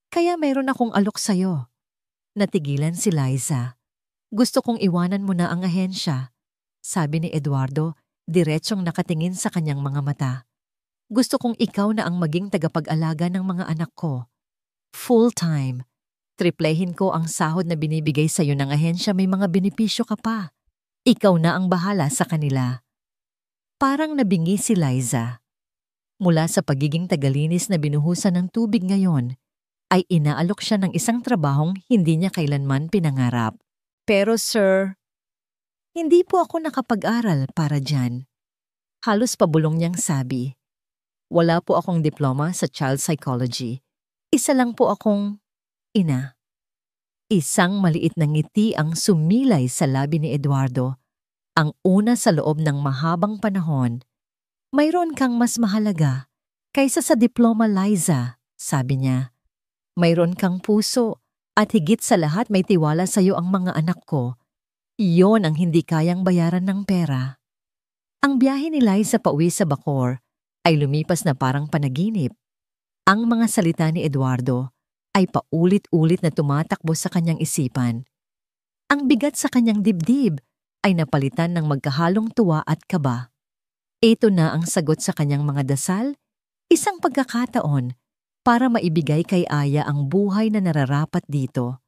Kaya mayroon akong alok sa'yo. Natigilan si Liza. Gusto kong iwanan mo na ang ahensya, sabi ni Eduardo, diretsyong nakatingin sa kanyang mga mata. Gusto kong ikaw na ang maging tagapag-alaga ng mga anak ko. Full-time. Triplehin ko ang sahod na binibigay sa'yo ng ahensya, may mga benepisyo ka pa. Ikaw na ang bahala sa kanila. Parang nabingi si Liza. Mula sa pagiging tagalinis na binuhusan ng tubig ngayon, ay inaalok siya ng isang trabahong hindi niya kailanman pinangarap. Pero sir, Hindi po ako nakapag-aral para dyan. Halos pabulong niyang sabi. Wala po akong diploma sa child psychology. Isa lang po akong ina. Isang maliit na ngiti ang sumilay sa labi ni Eduardo. Ang una sa loob ng mahabang panahon. Mayroon kang mas mahalaga kaysa sa diploma, Liza, sabi niya. Mayroon kang puso at higit sa lahat may tiwala sa iyo ang mga anak ko. Iyon ang hindi kayang bayaran ng pera. Ang biyahe ni Liza pauwi sa Bacoor ay lumipas na parang panaginip. Ang mga salita ni Eduardo ay paulit-ulit na tumatakbo sa kanyang isipan. Ang bigat sa kanyang dibdib ay napalitan ng magkahalong tuwa at kaba. Ito na ang sagot sa kanyang mga dasal, isang pagkakataon para maibigay kay Aya ang buhay na nararapat dito.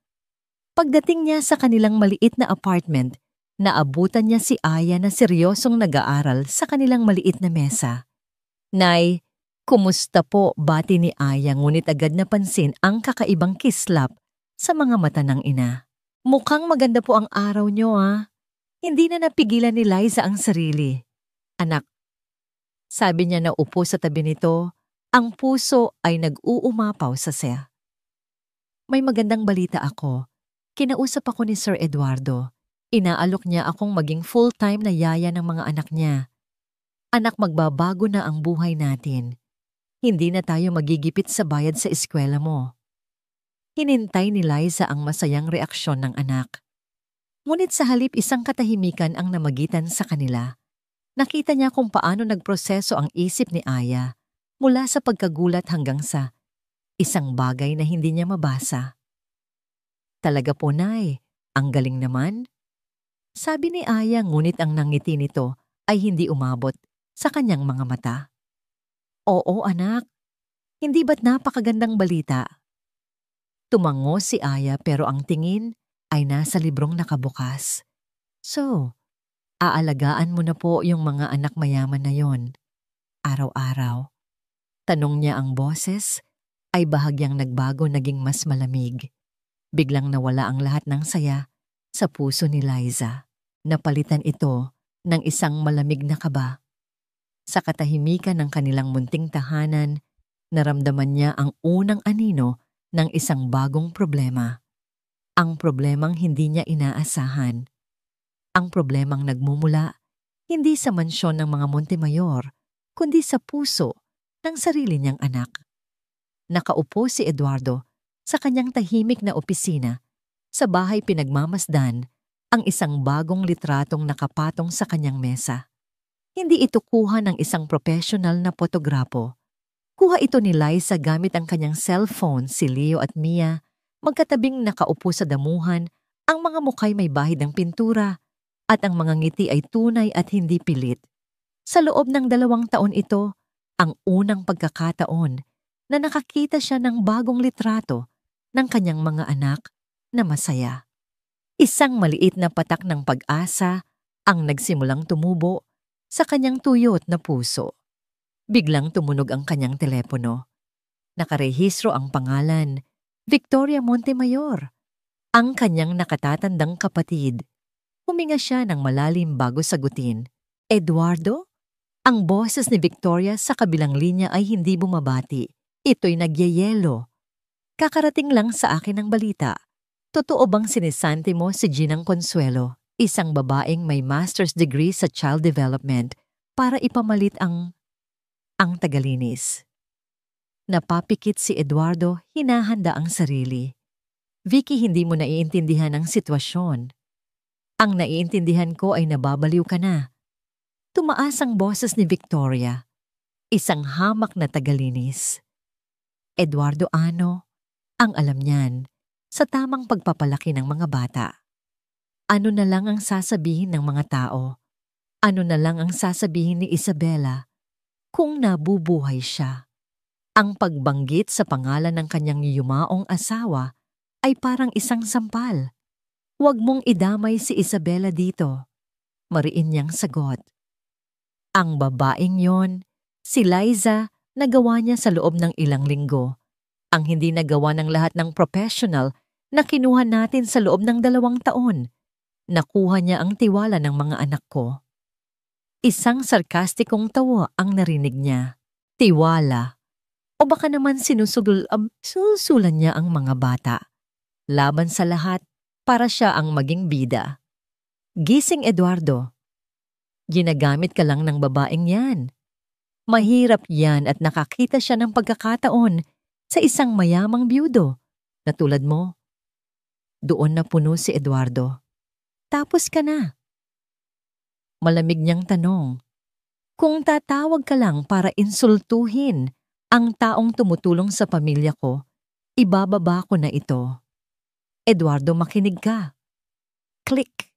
Pagdating niya sa kanilang maliit na apartment, naabutan niya si Aya na seryosong nag-aaral sa kanilang maliit na mesa. Nay, kumusta po, bati ni Aya, ngunit agad napansin ang kakaibang kislap sa mga mata ng ina. Mukhang maganda po ang araw niyo, ah. Hindi na napigilan ni Liza ang sarili. Anak, sabi niya na upo sa tabi nito, ang puso ay nag-uumapaw sa saya. May magandang balita ako. Kinausap ako ni Sir Eduardo. Inaalok niya akong maging full-time na yaya ng mga anak niya. Anak, magbabago na ang buhay natin. Hindi na tayo magigipit sa bayad sa eskwela mo. Hinintay ni Liza ang masayang reaksyon ng anak. Ngunit sa halip isang katahimikan ang namagitan sa kanila. Nakita niya kung paano nagproseso ang isip ni Aya mula sa pagkagulat hanggang sa isang bagay na hindi niya mabasa. Talaga po, Nay, ang galing naman. Sabi ni Aya, ngunit ang nangiti nito ay hindi umabot sa kanyang mga mata. Oo, anak. Hindi ba't napakagandang balita? Tumango si Aya pero ang tingin ay nasa librong nakabukas. So, aalagaan mo na po yung mga anak mayaman na yon, araw-araw. Tanong niya, ang boses ay bahagyang nagbago, naging mas malamig. Biglang nawala ang lahat ng saya sa puso ni Liza. Napalitan ito ng isang malamig na kaba. Sa katahimikan ng kanilang munting tahanan, naramdaman niya ang unang anino ng isang bagong problema. Ang problemang hindi niya inaasahan. Ang problemang nagmumula hindi sa mansyon ng mga Montemayor, kundi sa puso ng sarili niyang anak. Nakaupo si Eduardo sa kanyang tahimik na opisina. Sa bahay pinagmamasdan ang isang bagong litratong nakapatong sa kanyang mesa. Hindi ito kuha ng isang professional na fotograpo. Kuha ito ni Liza gamit ang kanyang cellphone. Si Leo at Mia magkatabing nakaupo sa damuhan, ang mga mukha'y may bahid ng pintura at ang mga ngiti ay tunay at hindi pilit. Sa loob ng 2 taon ito, ang unang pagkakataon na nakakita siya ng bagong litrato ng kanyang mga anak na masaya. Isang maliit na patak ng pag-asa ang nagsimulang tumubo sa kanyang tuyot na puso. Biglang tumunog ang kanyang telepono. Nakarehistro ang pangalan, Victoria Montemayor, ang kanyang nakatatandang kapatid. Huminga siya ng malalim bago sagutin. Eduardo? Ang boses ni Victoria sa kabilang linya ay hindi bumabati. Ito'y nagyayelo. Kakarating lang sa akin ang balita. Totoo bang sinisanti mo si Ginang Consuelo, isang babaeng may master's degree sa child development, para ipamalit ang tagalinis? Napapikit si Eduardo, hinahanda ang sarili. Vicky, hindi mo naiintindihan ang sitwasyon. Ang naiintindihan ko ay nababaliw ka na. Tumaas ang boses ni Victoria, isang hamak na tagalinis. Eduardo, ang alam niyan, sa tamang pagpapalaki ng mga bata. Ano na lang ang sasabihin ng mga tao? Ano na lang ang sasabihin ni Isabela kung nabubuhay siya? Ang pagbanggit sa pangalan ng kanyang yumaong asawa ay parang isang sampal. Huwag mong idamay si Isabela dito. Mariin niyang sagot. Ang babaeng yon, si Liza, nagawa niya sa loob ng ilang linggo. Ang hindi nagawa ng lahat ng professional na kinuha natin sa loob ng 2 taon. Nakuha niya ang tiwala ng mga anak ko. Isang sarkastikong tawa ang narinig niya. Tiwala. O baka naman sinusulan niya ang mga bata. Laban sa lahat, para siya ang maging bida. Gising, Eduardo. Ginagamit ka lang ng babaeng yan. Mahirap yan at nakakita siya ng pagkakataon sa isang mayamang byudo na tulad mo. Doon na puno si Eduardo. Tapos ka na. Malamig niyang tanong. Kung tatawag ka lang para insultuhin ang taong tumutulong sa pamilya ko, ibababa ko na ito. Eduardo, makinig ka. Click.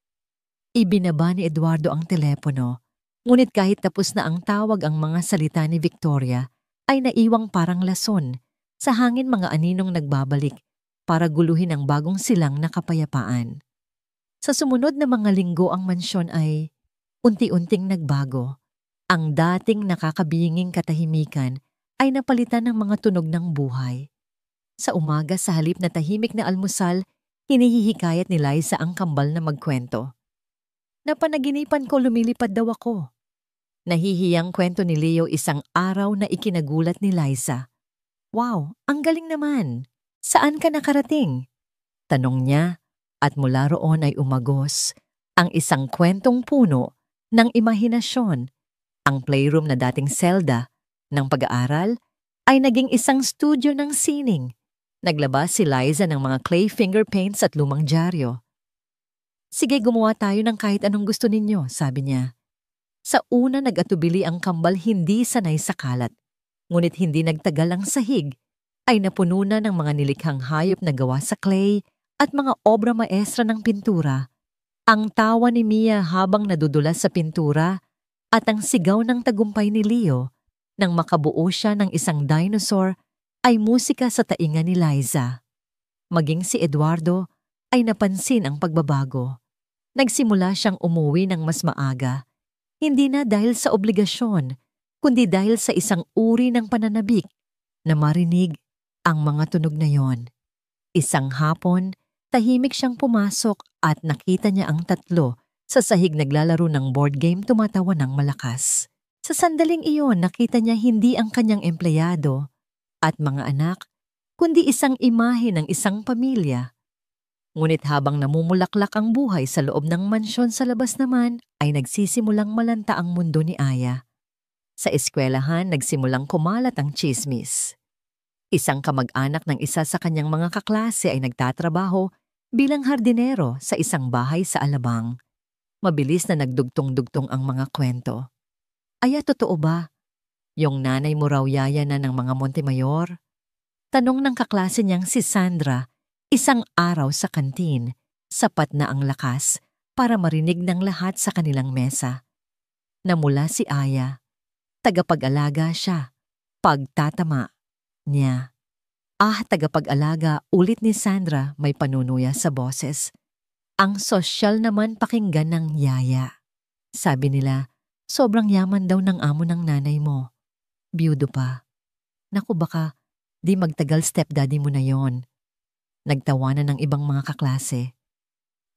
Ibinaba ni Eduardo ang telepono, ngunit kahit tapos na ang tawag ang mga salita ni Victoria, ay naiwang parang lason sa hangin mga aninong nagbabalik para guluhin ang bagong silang na kapayapaan. Sa sumunod na mga linggo ang mansyon ay unti-unting nagbago. Ang dating nakakabinging katahimikan ay napalitan ng mga tunog ng buhay. Sa umaga sa halip na tahimik na almusal, hinihikayat ni Liza ang kambal na magkwento. Napanaginipan ko lumilipad daw ako. Nahihiyang kwento ni Leo isang araw na ikinagulat ni Liza. Wow, ang galing naman. Saan ka nakarating? Tanong niya at mula roon ay umagos ang isang kwentong puno ng imahinasyon. Ang playroom na dating selda ng pag-aaral ay naging isang studio ng sining. Naglabas si Liza ng mga clay finger paints at lumang dyaryo. Sige, gumawa tayo ng kahit anong gusto ninyo, sabi niya. Sa una nag-atubili ang kambal hindi sanay sa kalat. Ngunit hindi nagtagal ang sahig ay napuno na ng mga nilikhang hayop na gawa sa clay at mga obra maestra ng pintura. Ang tawa ni Mia habang nadudulas sa pintura at ang sigaw ng tagumpay ni Leo nang makabuo siya ng isang dinosaur ay musika sa tainga ni Liza. Maging si Eduardo ay napansin ang pagbabago. Nagsimula siyang umuwi ng mas maaga, hindi na dahil sa obligasyon, kundi dahil sa isang uri ng pananabik na marinig ang mga tunog na yon. Isang hapon, tahimik siyang pumasok at nakita niya ang tatlo sa sahig naglalaro ng board game tumatawa ng malakas. Sa sandaling iyon, nakita niya hindi ang kanyang empleyado at mga anak, kundi isang imahe ng isang pamilya. Ngunit habang namumulaklak ang buhay sa loob ng mansyon sa labas naman, ay nagsisimulang malanta ang mundo ni Aya. Sa eskwelahan, nagsimulang kumalat ang tsismis. Isang kamag-anak ng isa sa kanyang mga kaklase ay nagtatrabaho bilang hardinero sa isang bahay sa Alabang. Mabilis na nagdugtong-dugtong ang mga kwento. Aya, totoo ba? Yung nanay mo raw yaya na ng mga Montemayor? Tanong ng kaklase niyang si Sandra. Isang araw sa kantin, sapat na ang lakas para marinig ng lahat sa kanilang mesa. Namula si Aya. Tagapag-alaga siya. Pagtatama niya. Tagapag-alaga, ulit ni Sandra, may panunuya sa boses. Ang sosyal naman pakinggan ng yaya. Sabi nila, sobrang yaman daw ng amo ng nanay mo. Biyudo pa. Naku, baka di magtagal stepdaddy mo na yon. Nagtawanan ng ibang mga kaklase.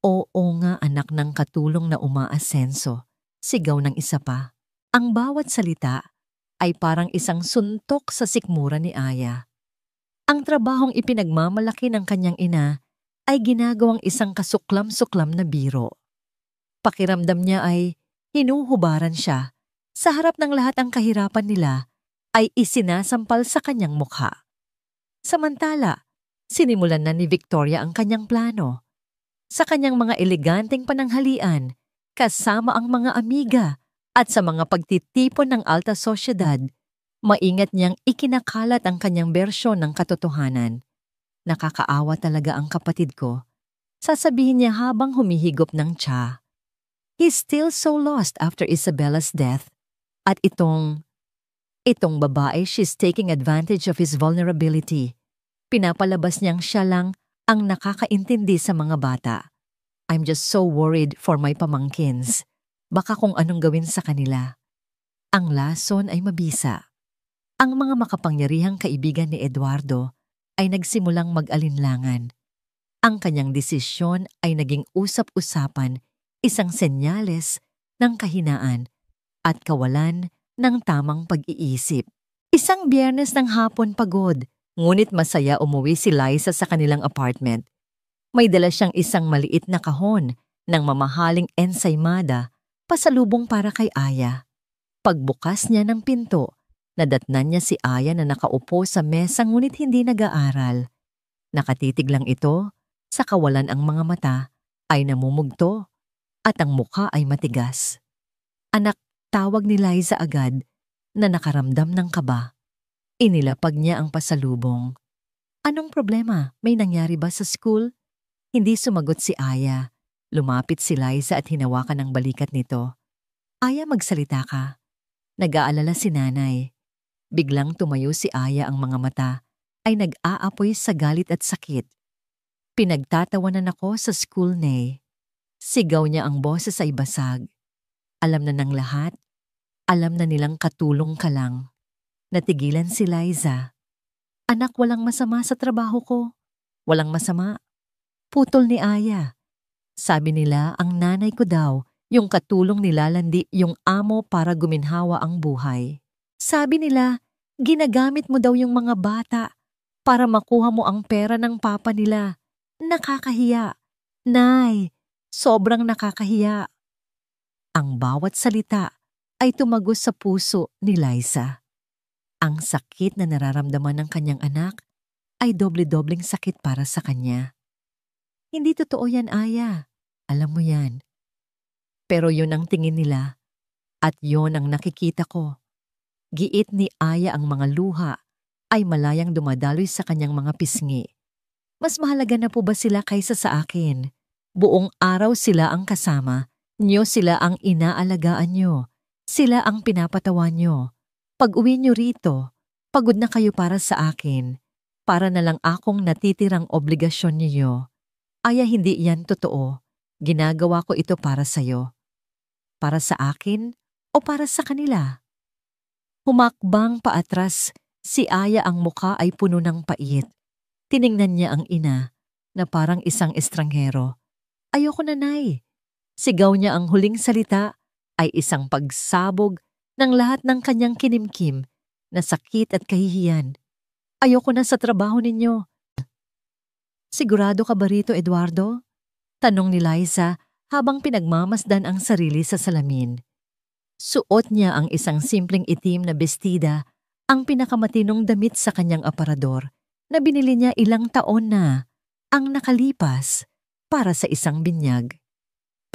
Oo nga, anak ng katulong na umaasenso, sigaw ng isa pa. Ang bawat salita ay parang isang suntok sa sikmura ni Aya. Ang trabahong ipinagmamalaki ng kanyang ina ay ginagawang isang kasuklam-suklam na biro. Pakiramdam niya ay hinuhubaran siya. Sa harap ng lahat ang kahirapan nila ay isinasampal sa kanyang mukha. Samantala, sinimulan na ni Victoria ang kanyang plano. Sa kanyang mga eleganteng pananghalian, kasama ang mga amiga at sa mga pagtitipon ng alta sosyedad, maingat niyang ikinakalat ang kanyang bersyon ng katotohanan. Nakakaawa talaga ang kapatid ko. Sasabihin niya habang humihigop ng tsa. He's still so lost after Isabella's death. At itong babae, she's taking advantage of his vulnerability. Pinapalabas niyang siya lang ang nakakaintindi sa mga bata. I'm just so worried for my pamangkins. Baka kung anong gawin sa kanila. Ang lason ay mabisa. Ang mga makapangyarihang kaibigan ni Eduardo ay nagsimulang mag-alinlangan. Ang kanyang desisyon ay naging usap-usapan, isang senyales ng kahinaan at kawalan ng tamang pag-iisip. Isang Biyernes ng hapon pagod, ngunit masaya umuwi si Liza sa kanilang apartment. May dala siyang isang maliit na kahon ng mamahaling ensaymada, pasalubong para kay Aya. Pagbukas niya ng pinto, nadatnan niya si Aya na nakaupo sa mesa ngunit hindi nag-aaral. Nakatitig lang ito, sa kawalan ang mga mata ay namumugto at ang mukha ay matigas. Anak, tawag ni Liza agad na nakaramdam ng kaba. Inilapag niya ang pasalubong. Anong problema? May nangyari ba sa school? Hindi sumagot si Aya. Lumapit si Liza at hinawakan ang balikat nito. Aya, magsalita ka. Nag-aalala si nanay. Biglang tumayo si Aya, ang mga mata ay nag-aapoy sa galit at sakit. Pinagtatawanan ako sa school, Nay. Sigaw niya, ang boses ay basag. Alam na ng lahat. Alam na nilang katulong ka lang. Natigilan si Liza. Anak, walang masama sa trabaho ko. Walang masama. Putol ni Aya. Sabi nila ang nanay ko daw, yung katulong nilalandi yung amo para guminhawa ang buhay. Sabi nila, ginagamit mo daw yung mga bata para makuha mo ang pera ng papa nila. Nakakahiya. Nay, sobrang nakakahiya. Ang bawat salita ay tumagos sa puso ni Liza. Ang sakit na nararamdaman ng kanyang anak ay doble-dobleng sakit para sa kanya. Hindi totoo yan, Aya. Alam mo yan. Pero yun ang tingin nila at yun ang nakikita ko. Giit ni Aya, ang mga luha ay malayang dumadaloy sa kanyang mga pisngi. Mas mahalaga na po ba sila kaysa sa akin? Buong araw sila ang kasama. Nyo sila ang inaalagaan nyo. Sila ang pinapatawan nyo. Pag-uwi nyo rito, pagod na kayo para sa akin. Para na lang akong natitirang obligasyon niyo. Aya, hindi yan totoo. Ginagawa ko ito para sa'yo. Para sa akin o para sa kanila? Humakbang paatras si Aya, ang mukha ay puno ng pait. Tiningnan niya ang ina na parang isang estranghero. Ayoko na, Nay. Sigaw niya, ang huling salita ay isang pagsabog ng lahat ng kanyang kinimkim na sakit at kahihiyan. Ayoko na sa trabaho ninyo. Sigurado ka ba rito, Eduardo? Tanong ni Liza habang pinagmamasdan ang sarili sa salamin. Suot niya ang isang simpleng itim na bestida, ang pinakamatinong damit sa kanyang aparador na binili niya ilang taon na ang nakalipas para sa isang binyag.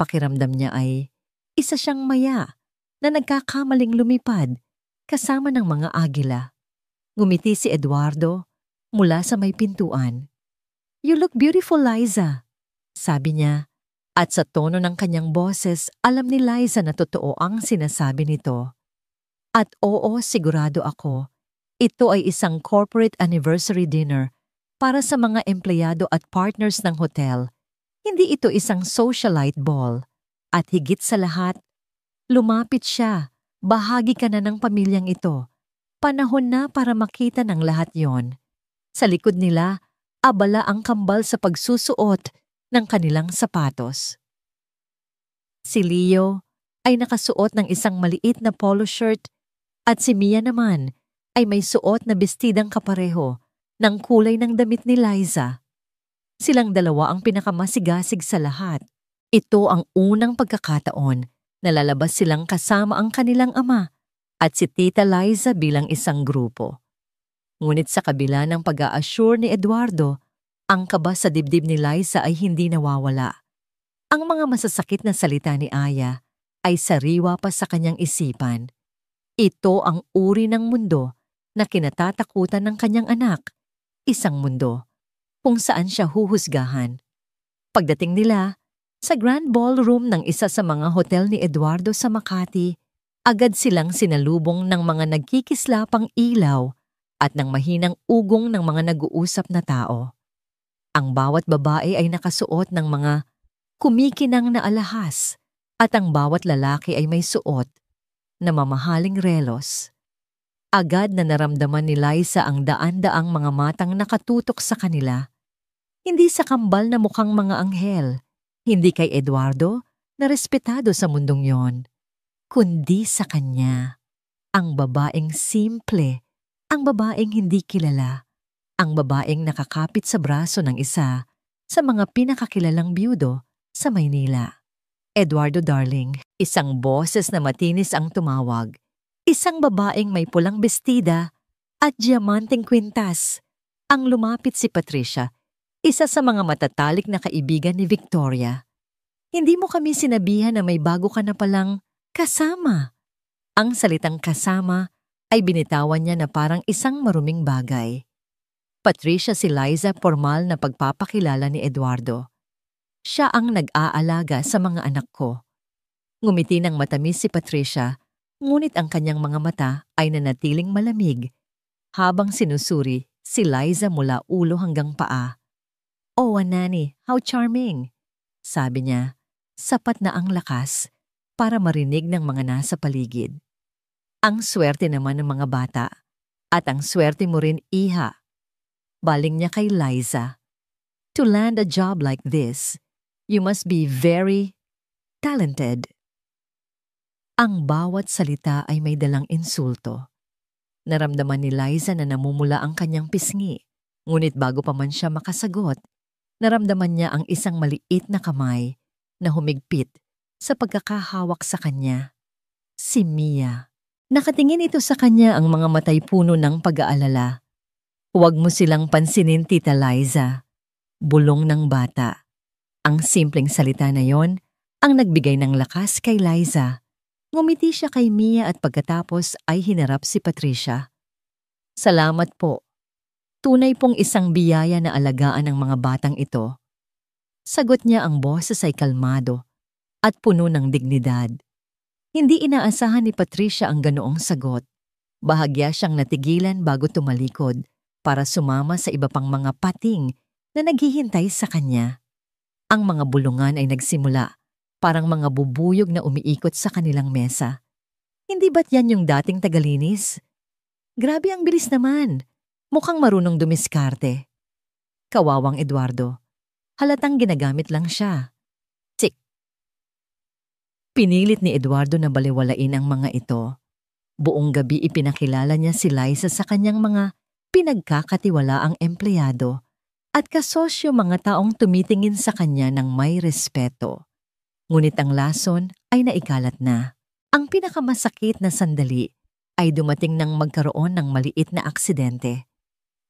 Pakiramdam niya ay isa siyang maya na nagkakamaling lumipad kasama ng mga agila. Ngumiti si Eduardo mula sa may pintuan. You look beautiful, Liza, sabi niya, at sa tono ng kanyang boses, alam ni Liza na totoo ang sinasabi nito. At oo, sigurado ako, ito ay isang corporate anniversary dinner para sa mga empleyado at partners ng hotel. Hindi ito isang socialite ball. At higit sa lahat, lumapit siya. Bahagi ka na ng pamilyang ito. Panahon na para makita ng lahat yon. Sa likod nila, abala ang kambal sa pagsusuot ng kanilang sapatos. Si Leo ay nakasuot ng isang maliit na polo shirt at si Mia naman ay may suot na bestidang kapareho ng kulay ng damit ni Liza. Silang dalawa ang pinakamasigasig sa lahat. Ito ang unang pagkakataon na lalabas silang kasama ang kanilang ama at si Tita Liza bilang isang grupo. Ngunit sa kabila ng pag-a-assure ni Eduardo, ang kaba sa dibdib ni Liza ay hindi nawawala. Ang mga masasakit na salita ni Aya ay sariwa pa sa kanyang isipan. Ito ang uri ng mundo na kinatatakutan ng kanyang anak, isang mundo kung saan siya huhusgahan. Pagdating nila sa grand ballroom ng isa sa mga hotel ni Eduardo sa Makati, agad silang sinalubong ng mga nagkikislapang ilaw at ng mahinang ugong ng mga nag-uusap na tao. Ang bawat babae ay nakasuot ng mga kumikinang na alahas at ang bawat lalaki ay may suot na mamahaling relos. Agad na naramdaman ni Liza ang daan-daang mga matang nakatutok sa kanila. Hindi sa kambal na mukhang mga anghel, hindi kay Eduardo na respetado sa mundong yon, kundi sa kanya. Ang babaeng simple, ang babaeng hindi kilala, ang babaeng nakakapit sa braso ng isa sa mga pinakakilalang biyudo sa Maynila. Eduardo Darling, isang boses na matinis ang tumawag. Isang babaeng may pulang bestida at diamanteng kwintas. Ang lumapit si Patricia, isa sa mga matatalik na kaibigan ni Victoria. Hindi mo kami sinabihan na may bago ka na palang kasama. Ang salitang kasama ay binitawan niya na parang isang maruming bagay. Patricia si Liza formal na pagpapakilala ni Eduardo. Siya ang nag-aalaga sa mga anak ko. Ngumiti ng matamis si Patricia, ngunit ang kanyang mga mata ay nanatiling malamig habang sinusuri si Liza mula ulo hanggang paa. "Oh, Nani, how charming!" sabi niya, sapat na ang lakas para marinig ng mga nasa paligid. "Ang swerte naman ng mga bata at ang swerte mo rin, iha." Baling niya kay Liza. "To land a job like this, you must be very talented." Ang bawat salita ay may dalang insulto. Naramdaman ni Liza na namumula ang kanyang pisngi, ngunit bago pa man siya makasagot, naramdaman niya ang isang maliit na kamay na humigpit sa pagkakahawak sa kanya. Si Mia. Nakatingin ito sa kanya, ang mga matay puno ng pag-aalala. "Huwag mo silang pansinin, Tita Liza." Bulong ng bata. Ang simpleng salita na yon ang nagbigay ng lakas kay Liza. Ngumiti siya kay Mia at pagkatapos ay hinarap si Patricia. "Salamat po. Tunay pong isang biyaya na alagaan ng mga batang ito." Sagot niya, ang boses ay kalmado at puno ng dignidad. Hindi inaasahan ni Patricia ang ganoong sagot. Bahagya siyang natigilan bago tumalikod para sumama sa iba pang mga pating na naghihintay sa kanya. Ang mga bulungan ay nagsimula, parang mga bubuyog na umiikot sa kanilang mesa. Hindi ba't yan yung dating tagalinis? Grabe, ang bilis naman. Mukhang marunong dumiskarte. Kawawang Eduardo. Halatang ginagamit lang siya. Tsik. Pinilit ni Eduardo na baliwalain ang mga ito. Buong gabi ipinakilala niya si Liza sa kanyang mga pinagkakatiwalaang empleyado at kasosyo, mga taong tumitingin sa kanya ng may respeto. Ngunit ang lason ay naikalat na. Ang pinakamasakit na sandali ay dumating nang magkaroon ng maliit na aksidente.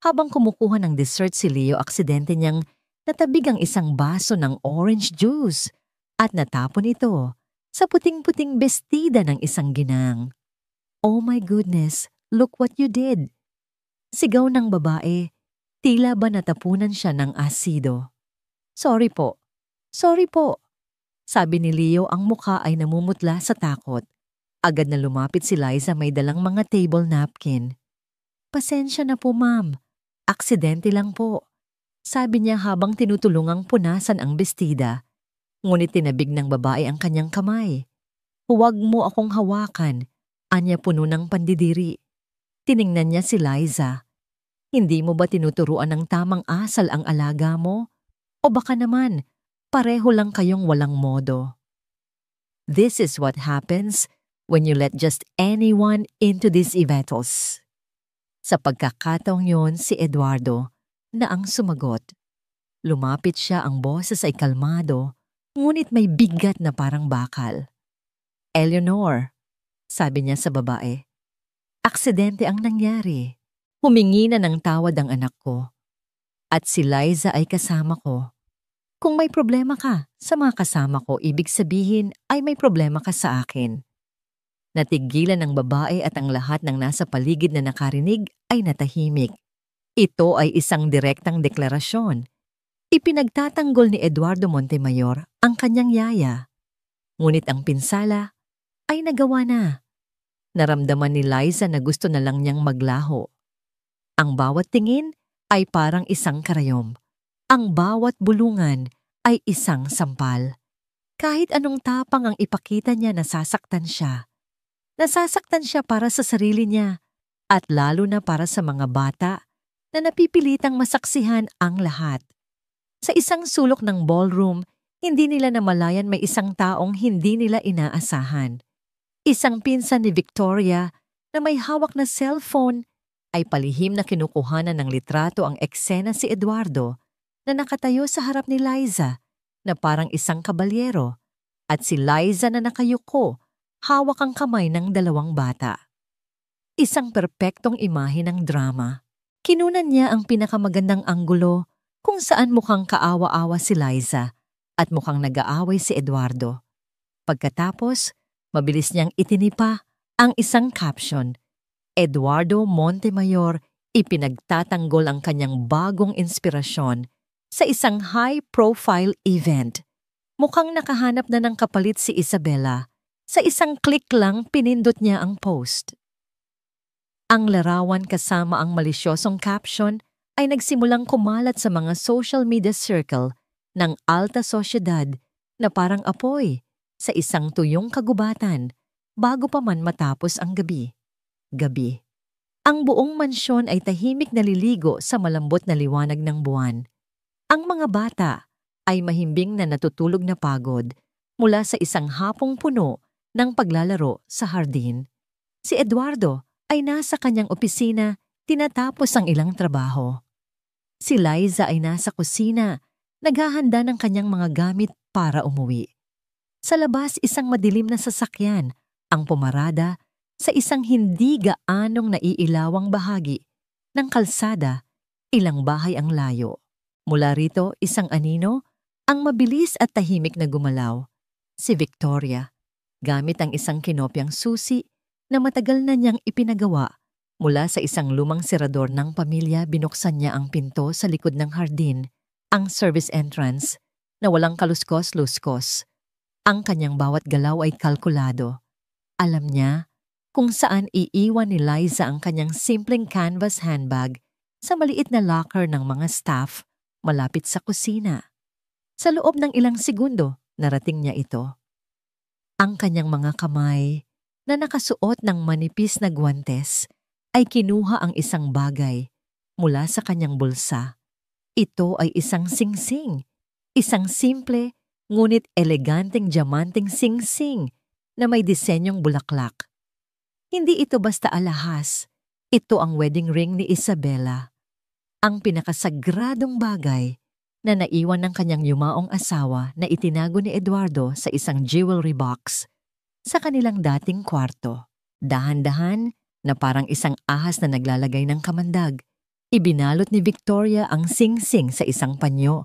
Habang kumukuha ng dessert si Leo, aksidente niyang natabig ang isang baso ng orange juice at natapon ito sa puting-puting bestida ng isang ginang. "Oh my goodness, look what you did!" Sigaw ng babae, tila ba natapunan siya ng asido. Sorry po, sabi ni Leo, ang mukha ay namumutla sa takot. Agad na lumapit si Liza, may dalang mga table napkin. "Pasensya na po, ma'am. Aksidente lang po," sabi niya habang tinutulungang punasan ang bestida. Ngunit tinabig ng babae ang kanyang kamay. "Huwag mo akong hawakan," anya puno ng pandidiri. Tiningnan niya si Liza. "Hindi mo ba tinuturuan ng tamang asal ang alaga mo? O baka naman, pareho lang kayong walang modo." This is what happens when you let just anyone into these eventos. Sa pagkakataong yon, si Eduardo na ang sumagot. Lumapit siya, ang boses ay kalmado, ngunit may bigat na parang bakal. "Eleanor," sabi niya sa babae, "aksidente ang nangyari. Humingi na ng tawad ang anak ko. At si Liza ay kasama ko. Kung may problema ka sa mga kasama ko, ibig sabihin ay may problema ka sa akin." Natigilan ng babae at ang lahat ng nasa paligid na nakarinig ay natahimik. Ito ay isang direktang deklarasyon. Ipinagtatanggol ni Eduardo Montemayor ang kanyang yaya. Ngunit ang pinsala ay nagawa na. Naramdaman ni Liza na gusto na lang niyang maglaho. Ang bawat tingin ay parang isang karayom. Ang bawat bulungan ay isang sampal. Kahit anong tapang ang ipakita niya, nasasaktan siya. Nasasaktan siya para sa sarili niya at lalo na para sa mga bata na napipilitang masaksihan ang lahat. Sa isang sulok ng ballroom, hindi nila namalayan may isang taong hindi nila inaasahan. Isang pinsan ni Victoria na may hawak na cellphone ay palihim na kinukuhanan ng litrato ang eksena si Eduardo na nakatayo sa harap ni Liza na parang isang kabalyero at si Liza na nakayuko hawak ang kamay ng dalawang bata. Isang perpektong imahe ng drama. Kinunan niya ang pinakamagandang anggulo kung saan mukhang kaawa-awa si Liza at mukhang nag-aaway si Eduardo. Pagkatapos, mabilis niyang itinipa ang isang caption. Eduardo Montemayor ipinagtatanggol ang kanyang bagong inspirasyon sa isang high-profile event. Mukhang nakahanap na ng kapalit si Isabela. Sa isang click lang pinindot niya ang post. Ang larawan kasama ang malisyosong caption ay nagsimulang kumalat sa mga social media circle ng alta sosyedad na parang apoy sa isang tuyong kagubatan bago pa man matapos ang gabi. Ang buong mansyon ay tahimik na liligo sa malambot na liwanag ng buwan. Ang mga bata ay mahimbing na natutulog na pagod mula sa isang hapong puno ng paglalaro sa hardin. Si Eduardo ay nasa kanyang opisina tinatapos ang ilang trabaho. Si Liza ay nasa kusina, naghahanda ng kanyang mga gamit para umuwi. Sa labas isang madilim na sasakyan ang pumarada sa isang hindi gaanong naiilawang bahagi ng kalsada, ilang bahay ang layo. Mula rito isang anino ang mabilis at tahimik na gumalaw. Si Victoria, gamit ang isang kinopyang susi na matagal na niyang ipinagawa mula sa isang lumang serador ng pamilya, binuksan niya ang pinto sa likod ng hardin, ang service entrance, na walang kaluskos-luskos. Ang kanyang bawat galaw ay kalkulado. Alam niya kung saan iiwan ni Liza ang kanyang simpleng canvas handbag sa maliit na locker ng mga staff malapit sa kusina. Sa loob ng ilang segundo, narating niya ito. Ang kanyang mga kamay na nakasuot ng manipis na guwantes ay kinuha ang isang bagay mula sa kanyang bulsa. Ito ay isang singsing, isang simple ngunit eleganteng diamanteng singsing na may disenyong bulaklak. Hindi ito basta alahas, ito ang wedding ring ni Isabela. Ang pinakasagradong bagay na naiwan ng kanyang yumaong asawa na itinago ni Eduardo sa isang jewelry box sa kanilang dating kwarto. Dahan-dahan na parang isang ahas na naglalagay ng kamandag, ibinalot ni Victoria ang singsing sa isang panyo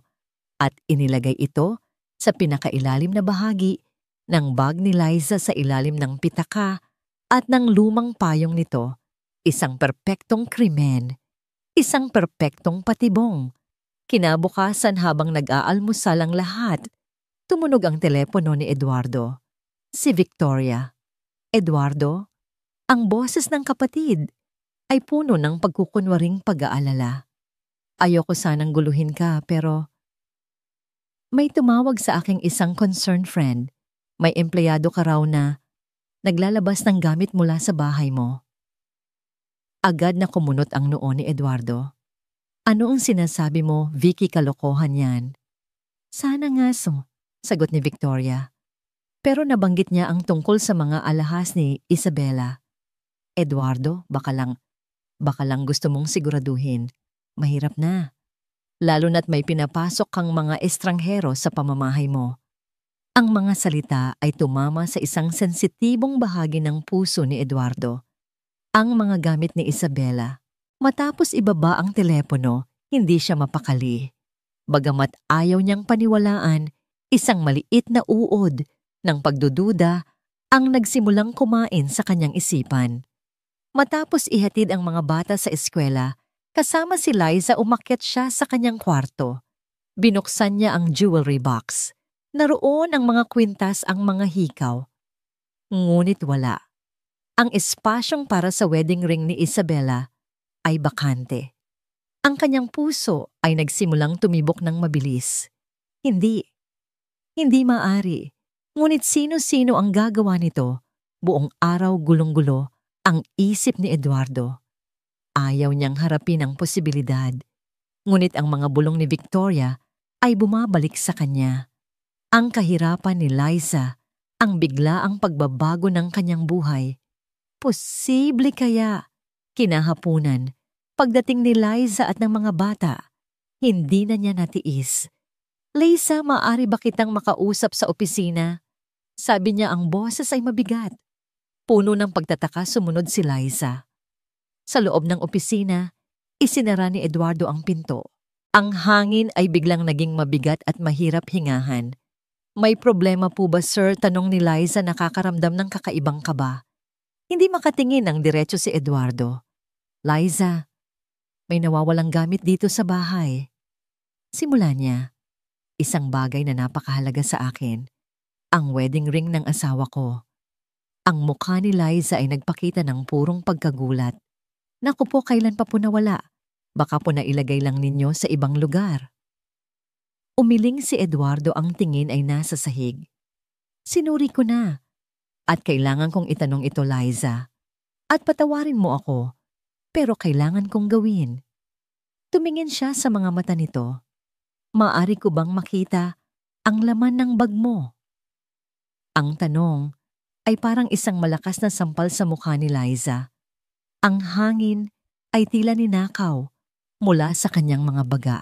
at inilagay ito sa pinakailalim na bahagi ng bag ni Liza sa ilalim ng pitaka at ng lumang payong nito, isang perpektong krimen, isang perpektong patibong. Kinabukasan habang nag-aalmusal ang lahat, tumunog ang telepono ni Eduardo. Si Victoria. Eduardo, ang boses ng kapatid ay puno ng pagkukunwaring pag-aalala. Ayoko sanang guluhin ka pero may tumawag sa aking isang concerned friend. May empleyado ka raw na naglalabas ng gamit mula sa bahay mo. Agad na kumunot ang noo ni Eduardo. Ano ang sinasabi mo, Vicky, kalokohan yan? Sana nga sagot ni Victoria. Pero nabanggit niya ang tungkol sa mga alahas ni Isabela. Eduardo, baka lang gusto mong siguraduhin. Mahirap na. Lalo na't may pinapasok kang mga estranghero sa pamamahay mo. Ang mga salita ay tumama sa isang sensitibong bahagi ng puso ni Eduardo. Ang mga gamit ni Isabela. Matapos ibaba ang telepono, hindi siya mapakali. Bagamat ayaw niyang paniwalaan, isang maliit na uod ng pagdududa ang nagsimulang kumain sa kanyang isipan. Matapos ihatid ang mga bata sa eskwela, kasama si Liza umakyat siya sa kanyang kwarto. Binuksan niya ang jewelry box. Naroon ang mga kwintas, ang mga hikaw. Ngunit wala. Ang espasyong para sa wedding ring ni Isabela ay bakante. Ang kanyang puso ay nagsimulang tumibok ng mabilis. Hindi maari. Ngunit sino-sino ang gagawa nito? Buong araw gulong-gulo ang isip ni Eduardo. Ayaw niyang harapin ang posibilidad. Ngunit ang mga bulong ni Victoria ay bumabalik sa kanya. Ang kahirapan ni Liza, ang biglaang pagbabago ng kanyang buhay. Posible kaya? Kinahapunan. Pagdating ni Liza at ng mga bata, hindi na niya natiis. Liza, maaari ba kitang makausap sa opisina? Sabi niya ang boses ay mabigat. Puno ng pagtataka sumunod si Liza. Sa loob ng opisina, isinara ni Eduardo ang pinto. Ang hangin ay biglang naging mabigat at mahirap hingahan. May problema po ba, sir? Tanong ni Liza, nakakaramdam ng kakaibang kaba. Hindi makatingin ng diretso si Eduardo. Liza, may nawawalang gamit dito sa bahay. Simula niya, isang bagay na napakahalaga sa akin, ang wedding ring ng asawa ko. Ang mukha ni Liza ay nagpakita ng purong pagkagulat. Naku po, kailan pa po nawala? Baka po nailagay lang ninyo sa ibang lugar. Umiling si Eduardo, ang tingin ay nasa sahig. Sinuri ko na. At kailangan kong itanong ito, Liza. At patawarin mo ako, pero kailangan kong gawin. Tumingin siya sa mga mata nito. Maaari ko bang makita ang laman ng bag mo? Ang tanong ay parang isang malakas na sampal sa mukha ni Liza. Ang hangin ay tila ninakaw mula sa kanyang mga baga.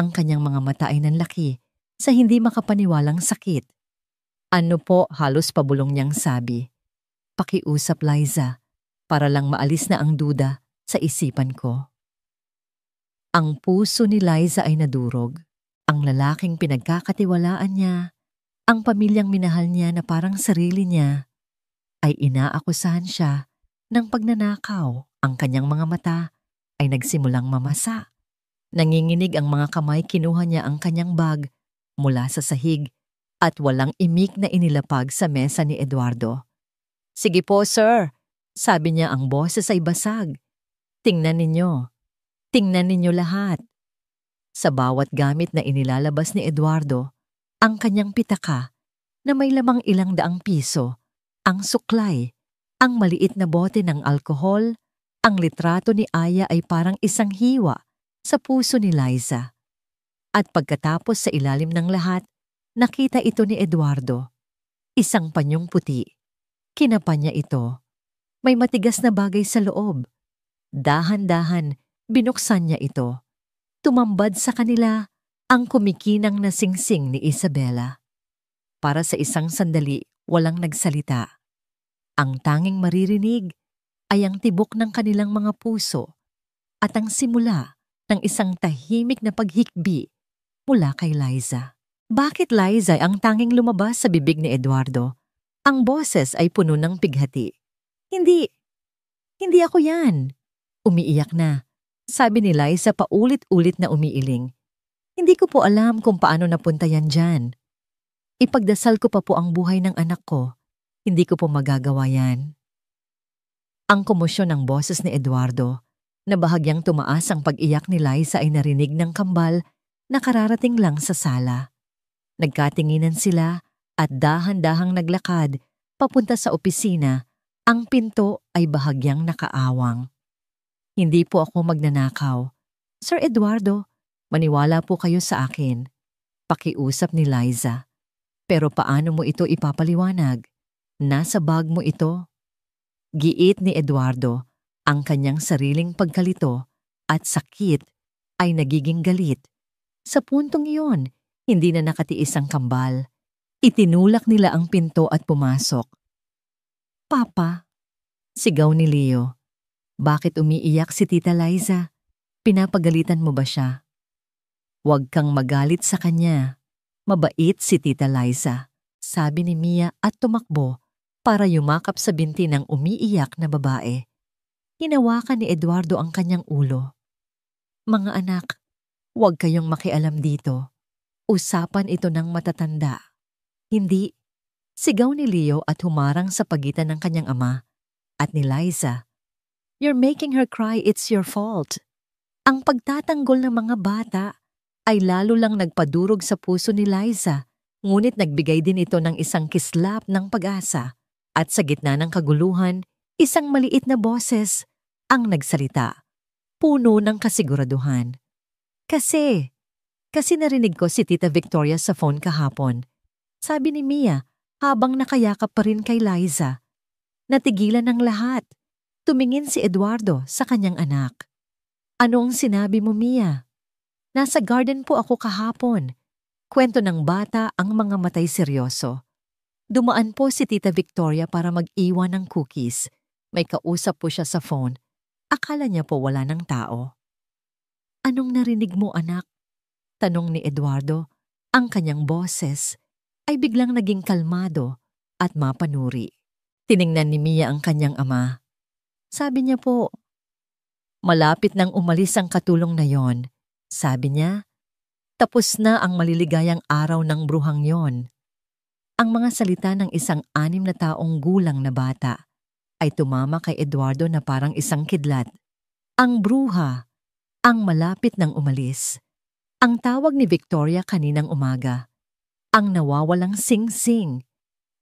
Ang kanyang mga mata ay nanlaki sa hindi makapaniwalang sakit. Ano po, halos pabulong niyang sabi. Pakiusap, Liza, para lang maalis na ang duda sa isipan ko. Ang puso ni Liza ay nadurog. Ang lalaking pinagkakatiwalaan niya, ang pamilyang minahal niya na parang sarili niya, ay inaakusahan siya ng pagnanakaw. Ang kanyang mga mata ay nagsimulang mamasa. Nanginginig ang mga kamay, kinuha niya ang kanyang bag mula sa sahig at walang imik na inilapag sa mesa ni Eduardo. Sige po, sir. Sabi niya, ang boses ay basag. Tingnan ninyo. Tingnan ninyo lahat. Sa bawat gamit na inilalabas ni Eduardo, ang kanyang pitaka na may lamang ilang daang piso, ang suklay, ang maliit na bote ng alkohol, ang litrato ni Aya ay parang isang hiwa sa puso ni Liza. At pagkatapos sa ilalim ng lahat, nakita ito ni Eduardo. Isang panyong puti. Kinapa niya ito. May matigas na bagay sa loob. Dahan-dahan, binuksan niya ito. Tumambad sa kanila ang kumikinang na singsing ni Isabela. Para sa isang sandali, walang nagsalita. Ang tanging maririnig ay ang tibok ng kanilang mga puso at ang simula ng isang tahimik na paghikbi mula kay Liza. Bakit, Liza? Ang tanging lumabas sa bibig ni Eduardo. Ang boses ay puno ng pighati. Hindi ako yan. Umiiyak na. Sabi ni Liza, paulit-ulit na umiiling. Hindi ko po alam kung paano napunta yan dyan. Ipagdasal ko pa po ang buhay ng anak ko. Hindi ko po magagawa yan. Ang komosyon ng boses ni Eduardo, na bahagyang tumaas ang pag-iyak ni Liza, ay narinig ng kambal na kararating lang sa sala. Nagkatinginan sila at dahan-dahang naglakad papunta sa opisina. Ang pinto ay bahagyang nakaawang. Hindi po ako magnanakaw. Sir Eduardo, maniwala po kayo sa akin. Pakiusap ni Liza. Pero paano mo ito ipapaliwanag? Nasa bag mo ito? Giit ni Eduardo, ang kanyang sariling pagkalito at sakit ay nagiging galit. Sa puntong iyon, hindi na nakatiis ang kambal. Itinulak nila ang pinto at pumasok. Papa, sigaw ni Leo. Bakit umiiyak si Tita Liza? Pinapagalitan mo ba siya? Huwag kang magalit sa kanya. Mabait si Tita Liza, sabi ni Mia at tumakbo para yumakap sa binti ng umiiyak na babae. Hinawakan ni Eduardo ang kanyang ulo. Mga anak, huwag kayong makialam dito. Usapan ito ng matatanda. Hindi. Sigaw ni Leo at humarang sa pagitan ng kanyang ama at ni Liza. You're making her cry, it's your fault. Ang pagtatanggol ng mga bata ay lalo lang nagpadurog sa puso ni Liza, ngunit nagbigay din ito ng isang kislap ng pag-asa. At sa gitna ng kaguluhan, isang maliit na boses ang nagsalita, puno ng kasiguraduhan. Kasi Kasi narinig ko si Tita Victoria sa phone kahapon. Sabi ni Mia, habang nakayakap pa rin kay Liza. Natigilan ng lahat. Tumingin si Eduardo sa kanyang anak. Ano ang sinabi mo, Mia? Nasa garden po ako kahapon. Kwento ng bata ang mga matay seryoso. Dumaan po si Tita Victoria para mag-iwan ng cookies. May kausap po siya sa phone. Akala niya po wala ng tao. Anong narinig mo, anak? Tanong ni Eduardo. Ang kanyang boses ay biglang naging kalmado at mapanuri. Tiningnan ni Mia ang kanyang ama. Sabi niya po, malapit nang umalis ang katulong na yon. Sabi niya, tapos na ang maliligayang araw ng bruhang yon. Ang mga salita ng isang 6 na taong gulang na bata ay tumama kay Eduardo na parang isang kidlat. Ang bruha, ang malapit nang umalis. Ang tawag ni Victoria kaninang umaga. Ang nawawalang sing-sing.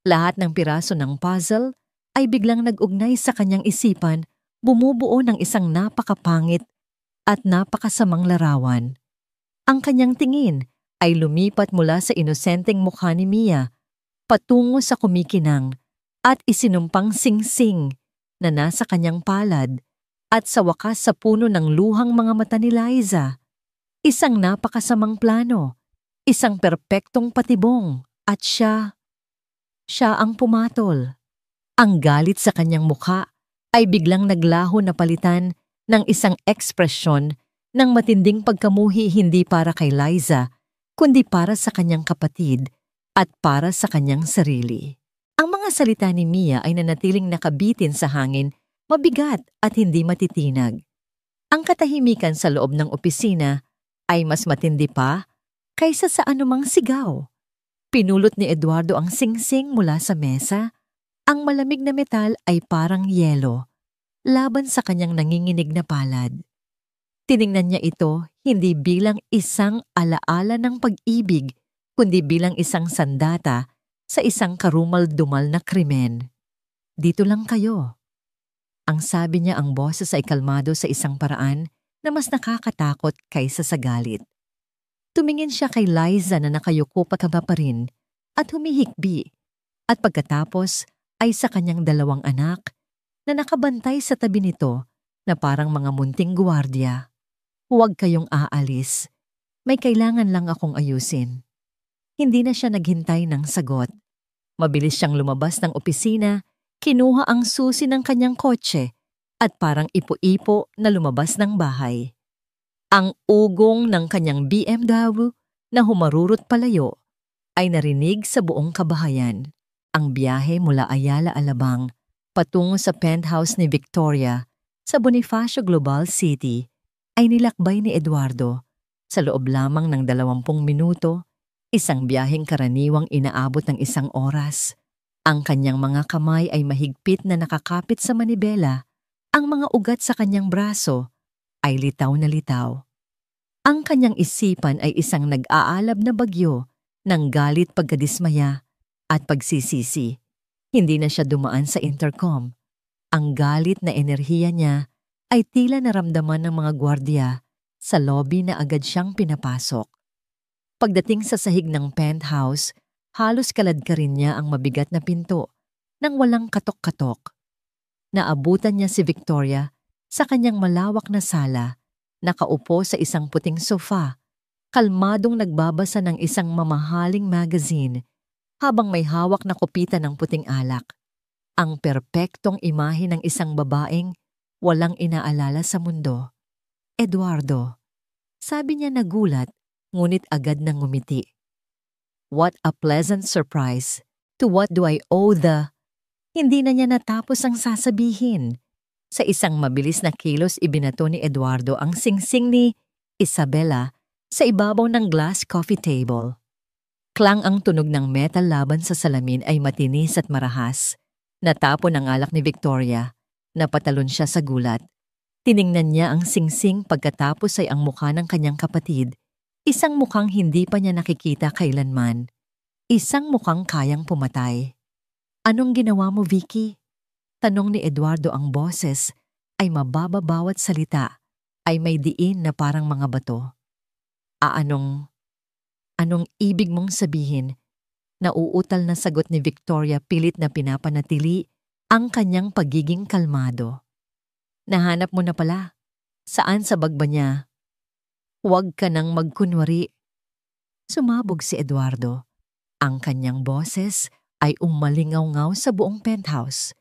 Lahat ng piraso ng puzzle ay biglang nag-ugnay sa kanyang isipan, bumubuo ng isang napakapangit at napakasamang larawan. Ang kanyang tingin ay lumipat mula sa inosenteng mukha ni Mia patungo sa kumikinang at isinumpang sing-sing na nasa kanyang palad at sa wakas sa puno ng luhang mga mata ni Liza. Isang napakasamang plano, isang perpektong patibong at siya ang pumatol. Ang galit sa kanyang mukha ay biglang naglaho na palitan ng isang ekspresyon ng matinding pagkamuhi hindi para kay Liza, kundi para sa kanyang kapatid at para sa kanyang sarili. Ang mga salita ni Mia ay nanatiling nakabitin sa hangin, mabigat at hindi matitinag. Ang katahimikan sa loob ng opisina ay mas matindi pa kaysa sa anumang sigaw. Pinulot ni Eduardo ang singsing mula sa mesa. Ang malamig na metal ay parang yelo, laban sa kanyang nanginginig na palad. Tiningnan niya ito hindi bilang isang alaala ng pag-ibig, kundi bilang isang sandata sa isang karumal-dumal na krimen. Dito lang kayo. Ang sabi niya, ang boses ay kalmado sa isang paraan na mas nakakatakot kaysa sa galit. Tumingin siya kay Liza na nakayuko pa rin at humihikbi, at pagkatapos ay sa kanyang 2 anak na nakabantay sa tabi nito na parang mga munting guwardiya. Huwag kayong aalis. May kailangan lang akong ayusin. Hindi na siya naghintay ng sagot. Mabilis siyang lumabas ng opisina, kinuha ang susi ng kanyang kotse at parang ipo-ipo na lumabas ng bahay. Ang ugong ng kanyang BMW na humarurot palayo ay narinig sa buong kabahayan. Ang biyahe mula Ayala, Alabang patungo sa penthouse ni Victoria sa Bonifacio Global City ay nilakbay ni Eduardo sa loob lamang ng 20 minuto, isang biyaheng karaniwang inaabot ng 1 oras. Ang kanyang mga kamay ay mahigpit na nakakapit sa manibela. Ang mga ugat sa kanyang braso ay litaw na litaw. Ang kanyang isipan ay isang nag-aalab na bagyo ng galit, pagkadismaya at pagsisisi. Hindi na siya dumaan sa intercom. Ang galit na enerhiya niya ay tila naramdaman ng mga gwardiya sa lobby na agad siyang pinapasok. Pagdating sa sahig ng penthouse, halos kaladkarin niya ang mabigat na pinto nang walang katok-katok. Naabutan niya si Victoria sa kanyang malawak na sala, nakaupo sa isang puting sofa, kalmadong nagbabasa ng isang mamahaling magazine habang may hawak na kopita ng puting alak. Ang perpektong imahe ng isang babaeng walang inaalala sa mundo. Eduardo, sabi niya nagulat, ngunit agad nang ngumiti. What a pleasant surprise. To what do I owe the... Hindi na niya natapos ang sasabihin. Sa isang mabilis na kilos ibinato ni Eduardo ang singsing ni Isabela sa ibabaw ng glass coffee table. Klang ang tunog ng metal laban sa salamin ay matinis at marahas. Natapon ang alak ni Victoria. Napatalon siya sa gulat. Tiningnan niya ang singsing, pagkatapos ay ang mukha ng kanyang kapatid. Isang mukhang hindi pa niya nakikita kailanman. Isang mukhang kayang pumatay. Anong ginawa mo, Vicky? Tanong ni Eduardo. Ang boses ay mababa, bawat salita ay may diin na parang mga bato. Anong Anong ibig mong sabihin? Nauutal na sagot ni Victoria pilit na pinapanatili ang kanyang pagiging kalmado. Nahanap mo na pala. Saan sa bag ba niya? Huwag ka nang magkunwari. Sumabog si Eduardo. Ang kanyang boses ay umalingaw-ngaw sa buong penthouse.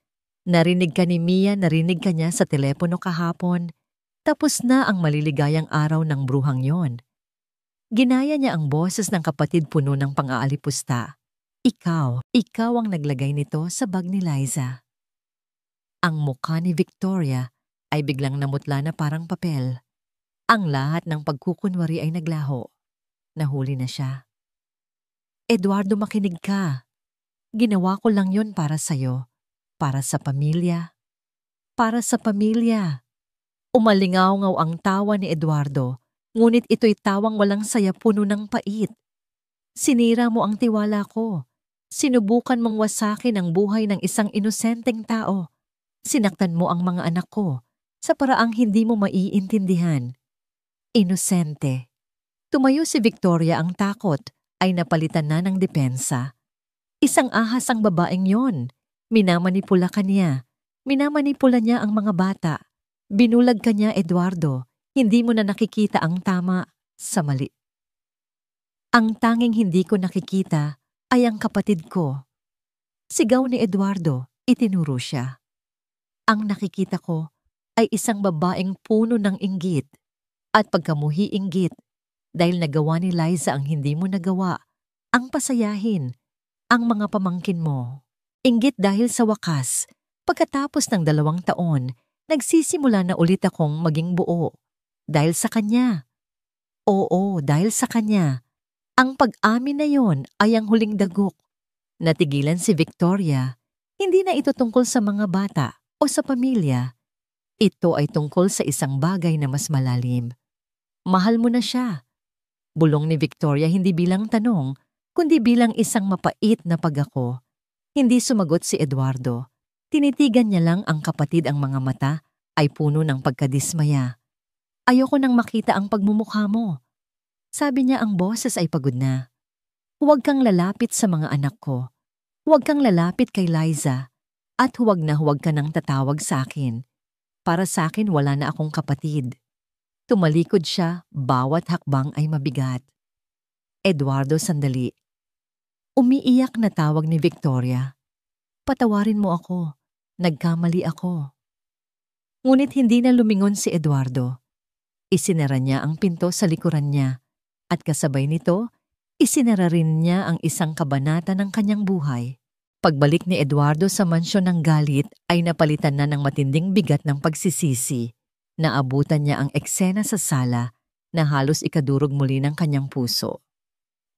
Narinig ka ni Mia, narinig ka niya sa telepono kahapon. Tapos na ang maliligayang araw ng bruhang yon. Ginaya niya ang boses ng kapatid puno ng pang-aalipusta. Ikaw ang naglagay nito sa bag ni Liza. Ang mukha ni Victoria ay biglang namutla na parang papel. Ang lahat ng pagkukunwari ay naglaho. Nahuli na siya. Eduardo, makinig ka. Ginawa ko lang yon para sa'yo. Para sa pamilya. Para sa pamilya. Umalingaw-ngaw ang tawa ni Eduardo, ngunit ito'y tawang walang saya, puno ng pait. Sinira mo ang tiwala ko. Sinubukan mong wasakin ang buhay ng isang inosenteng tao. Sinaktan mo ang mga anak ko sa paraang hindi mo maiintindihan. Inosente. Tumayo si Victoria, ang takot ay napalitan na ng depensa. Isang ahas ang babaeng yon. Minamanipula ka niya. Minamanipula niya ang mga bata. Binulag ka niya, Eduardo. Hindi mo na nakikita ang tama sa mali. Ang tanging hindi ko nakikita ay ang kapatid ko. Sigaw ni Eduardo, itinuro siya. Ang nakikita ko ay isang babaeng puno ng inggit at pagkamuhi inggit dahil nagawa ni Liza ang hindi mo nagawa, ang pasayahin, ang mga pamangkin mo. Inggit dahil sa wakas, pagkatapos ng 2 taon, nagsisimula na ulit akong maging buo. Dahil sa kanya. Oo, dahil sa kanya. Ang pag-amin na yon ay ang huling dagok. Natigilan si Victoria. Hindi na ito tungkol sa mga bata o sa pamilya. Ito ay tungkol sa isang bagay na mas malalim. Mahal mo na siya. Bulong ni Victoria hindi bilang tanong, kundi bilang isang mapait na pag-ako. Hindi sumagot si Eduardo. Tinitigan niya lang ang kapatid, ang mga mata ay puno ng pagkadismaya. Ayoko nang makita ang pagmumukha mo. Sabi niya, ang boses ay pagod na. Huwag kang lalapit sa mga anak ko. Huwag kang lalapit kay Liza. At huwag ka nang tatawag sa akin. Para sa akin wala na akong kapatid. Tumalikod siya, bawat hakbang ay mabigat. Eduardo, sandali. Umiiyak na tawag ni Victoria. Patawarin mo ako. Nagkamali ako. Ngunit hindi na lumingon si Eduardo. Isinara niya ang pinto sa likuran niya. At kasabay nito, isinara rin niya ang isang kabanata ng kanyang buhay. Pagbalik ni Eduardo sa mansyon ng galit ay napalitan na ng matinding bigat ng pagsisisi. Naabutan niya ang eksena sa sala na halos ikadurog muli ng kanyang puso.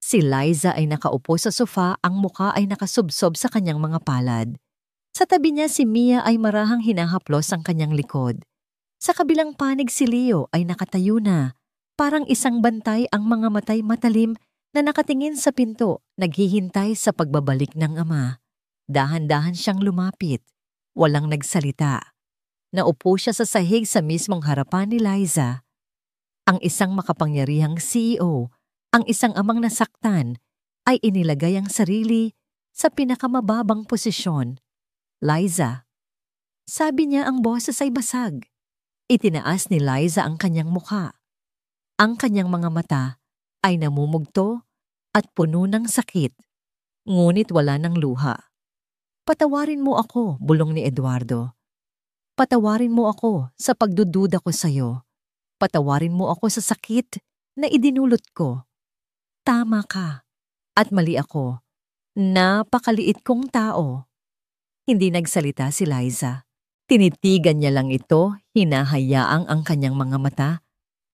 Si Liza ay nakaupo sa sofa, ang muka ay nakasubsob sa kanyang mga palad. Sa tabi niya si Mia ay marahang hinahaplos ang kanyang likod. Sa kabilang panig si Leo ay nakatayo na. Parang isang bantay, ang mga matay matalim na nakatingin sa pinto, naghihintay sa pagbabalik ng ama. Dahan-dahan siyang lumapit. Walang nagsalita. Naupo siya sa sahig sa mismong harapan ni Liza. Ang isang makapangyarihang CEO, ang isang amang nasaktan, ay inilagay ang sarili sa pinakamababang posisyon. Liza. Sabi niya, ang boses ay basag. Itinaas ni Liza ang kanyang mukha. Ang kanyang mga mata ay namumugto at puno ng sakit, ngunit wala ng luha. Patawarin mo ako, bulong ni Eduardo. Patawarin mo ako sa pagdududa ko sa'yo. Patawarin mo ako sa sakit na idinulot ko. Tama ka at mali ako. Napakaliit kong tao. Hindi nagsalita si Liza. Tinitigan niya lang ito, hinahayaang ang kanyang mga mata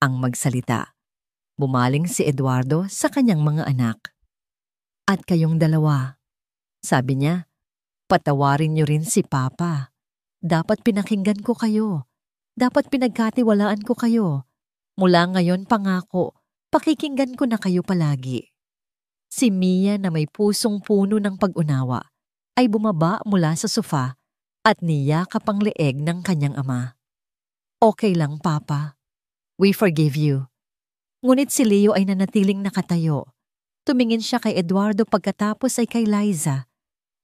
ang magsalita. Bumaling si Eduardo sa kanyang mga anak. At kayong dalawa, sabi niya, patawarin niyo rin si Papa. Dapat pinakinggan ko kayo. Dapat pinagkatiwalaan ko kayo. Mula ngayon pangako, pakikinggan ko na kayo palagi. Si Mia na may pusong puno ng pag-unawa ay bumaba mula sa sofa at niyakap ang leeg ng kanyang ama. Okay lang, Papa. We forgive you. Ngunit si Leo ay nanatiling nakatayo. Tumingin siya kay Eduardo pagkatapos ay kay Liza.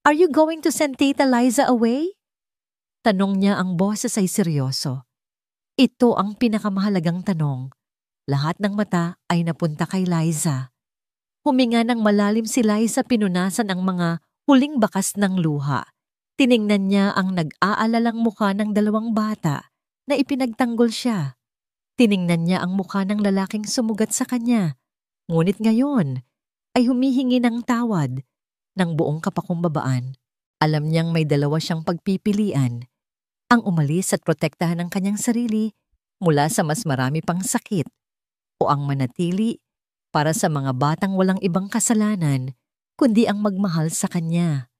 "Are you going to send Tita Liza away?" Tanong niya, ang boses ay seryoso. Ito ang pinakamahalagang tanong. Lahat ng mata ay napunta kay Liza. Huminga ng malalim si Liza, pinunasan ang mga huling bakas ng luha. Tiningnan niya ang nag-aalalang mukha ng dalawang bata na ipinagtanggol siya. Tiningnan niya ang mukha ng lalaking sumugat sa kanya. Ngunit ngayon ay humihingi ng tawad ng buong kapakumbabaan. Alam niyang may dalawa siyang pagpipilian. Ang umalis at protektahan ang kanyang sarili mula sa mas marami pang sakit o ang manatili para sa mga batang walang ibang kasalanan kundi ang magmahal sa kanya.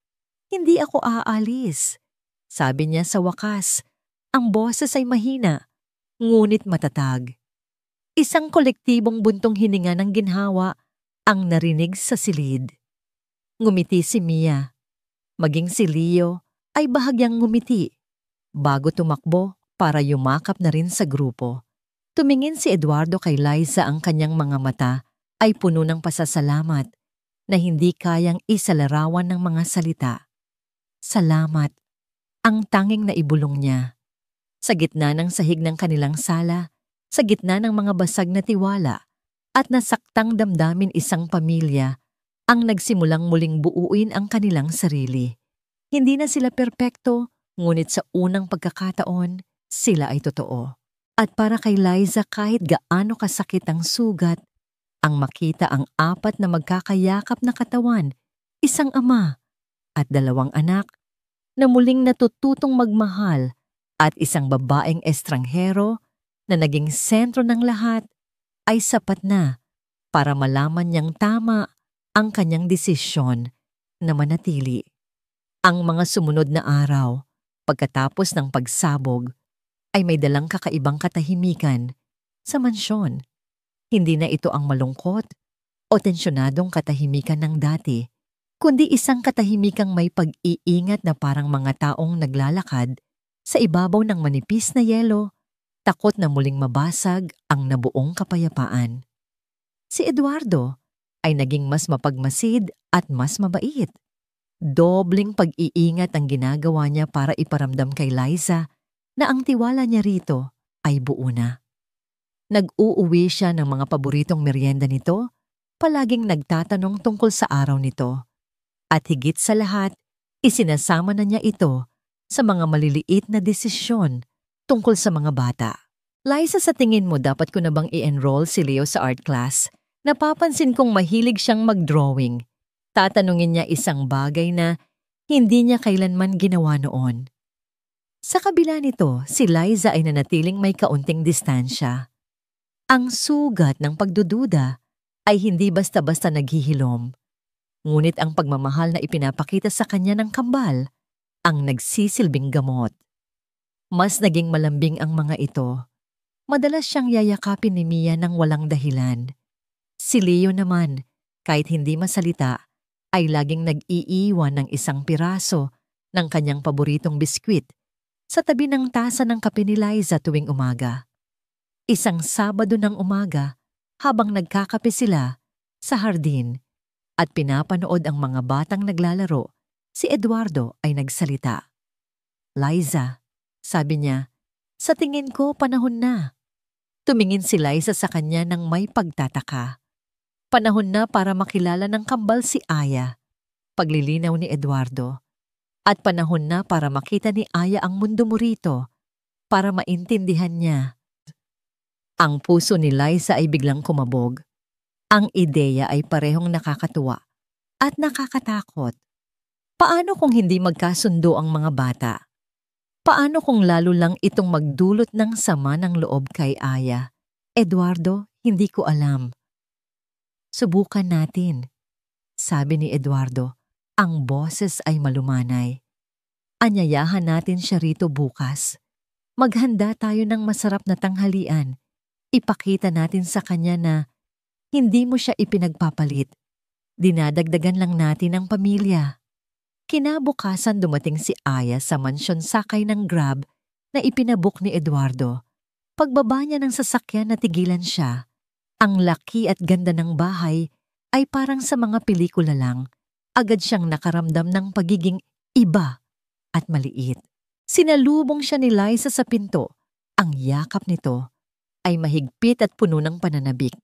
"Hindi ako aalis," sabi niya sa wakas. Ang boses ay mahina, ngunit matatag. Isang kolektibong buntong hininga ng ginhawa ang narinig sa silid. Ngumiti si Mia. Maging si Leo ay bahagyang ngumiti bago tumakbo para yumakap na rin sa grupo. Tumingin si Eduardo kay Liza, ang kanyang mga mata ay puno ng pasasalamat na hindi kayang isalarawan ng mga salita. Salamat, ang tanging naibulong niya. Sa gitna ng sahig ng kanilang sala, sa gitna ng mga basag na tiwala at nasaktang damdamin isang pamilya ang nagsimulang muling buuin ang kanilang sarili. Hindi na sila perpekto, ngunit sa unang pagkakataon, sila ay totoo. At para kay Liza, kahit gaano kasakit ang sugat, ang makita ang apat na magkakayakap na katawan, isang ama at dalawang anak na muling natututong magmahal at isang babaeng estranghero na naging sentro ng lahat ay sapat na para malaman niyang tama ang kanyang desisyon na manatili. Ang mga sumunod na araw, pagkatapos ng pagsabog, ay may dalang kakaibang katahimikan sa mansyon. Hindi na ito ang malungkot o tensyonadong katahimikan ng dati, kundi isang katahimikang may pag-iingat na parang mga taong naglalakad sa ibabaw ng manipis na yelo, takot na muling mabasag ang nabuong kapayapaan. Si Eduardo ay naging mas mapagmasid at mas mabait. Dobling pag-iingat ang ginagawa niya para iparamdam kay Liza na ang tiwala niya rito ay buo na. Nag-uuwi siya ng mga paboritong merienda nito, palaging nagtatanong tungkol sa araw nito. At higit sa lahat, isinasama na niya ito sa mga maliliit na desisyon tungkol sa mga bata. Liza, sa tingin mo dapat ko na bang i-enroll si Leo sa art class? Napapansin kong mahilig siyang mag-drawing. Tatanungin niya isang bagay na hindi niya kailanman ginawa noon. Sa kabila nito, si Liza ay nanatiling may kaunting distansya. Ang sugat ng pagdududa ay hindi basta-basta naghihilom. Ngunit ang pagmamahal na ipinapakita sa kanya ng kambal ang nagsisilbing gamot. Mas naging malambing ang mga ito. Madalas siyang yayakapin ni Mia ng walang dahilan. Si Leo naman, kahit hindi masalita, ay laging nag-iiwan ng isang piraso ng kanyang paboritong biskwit sa tabi ng tasa ng kape ni Liza tuwing umaga. Isang Sabado ng umaga, habang nagkakape sila sa hardin at pinapanood ang mga batang naglalaro, si Eduardo ay nagsalita. "Liza," sabi niya, "sa tingin ko panahon na." Tumingin si Liza sa kanya ng may pagtataka. Panahon na para makilala ng kambal si Aya, paglilinaw ni Eduardo. At panahon na para makita ni Aya ang mundo mo rito, para maintindihan niya. Ang puso ni Liza ay biglang kumabog. Ang ideya ay parehong nakakatuwa at nakakatakot. Paano kung hindi magkasundo ang mga bata? Paano kung lalo lang itong magdulot ng sama ng loob kay Aya? "Eduardo, hindi ko alam." "Subukan natin," sabi ni Eduardo. Ang boses ay malumanay. "Anyayahan natin siya rito bukas. Maghanda tayo ng masarap na tanghalian. Ipakita natin sa kanya na hindi mo siya ipinagpapalit. Dinadagdagan lang natin ang pamilya." Kinabukasan dumating si Aya sa mansyon sakay ng Grab na ipinabook ni Eduardo. Pagbaba niya ng sasakyan, natigilan siya. Ang laki at ganda ng bahay ay parang sa mga pelikula lang, agad siyang nakaramdam ng pagiging iba at maliit. Sinalubong siya ni Liza sa pinto. Ang yakap nito ay mahigpit at puno ng pananabik.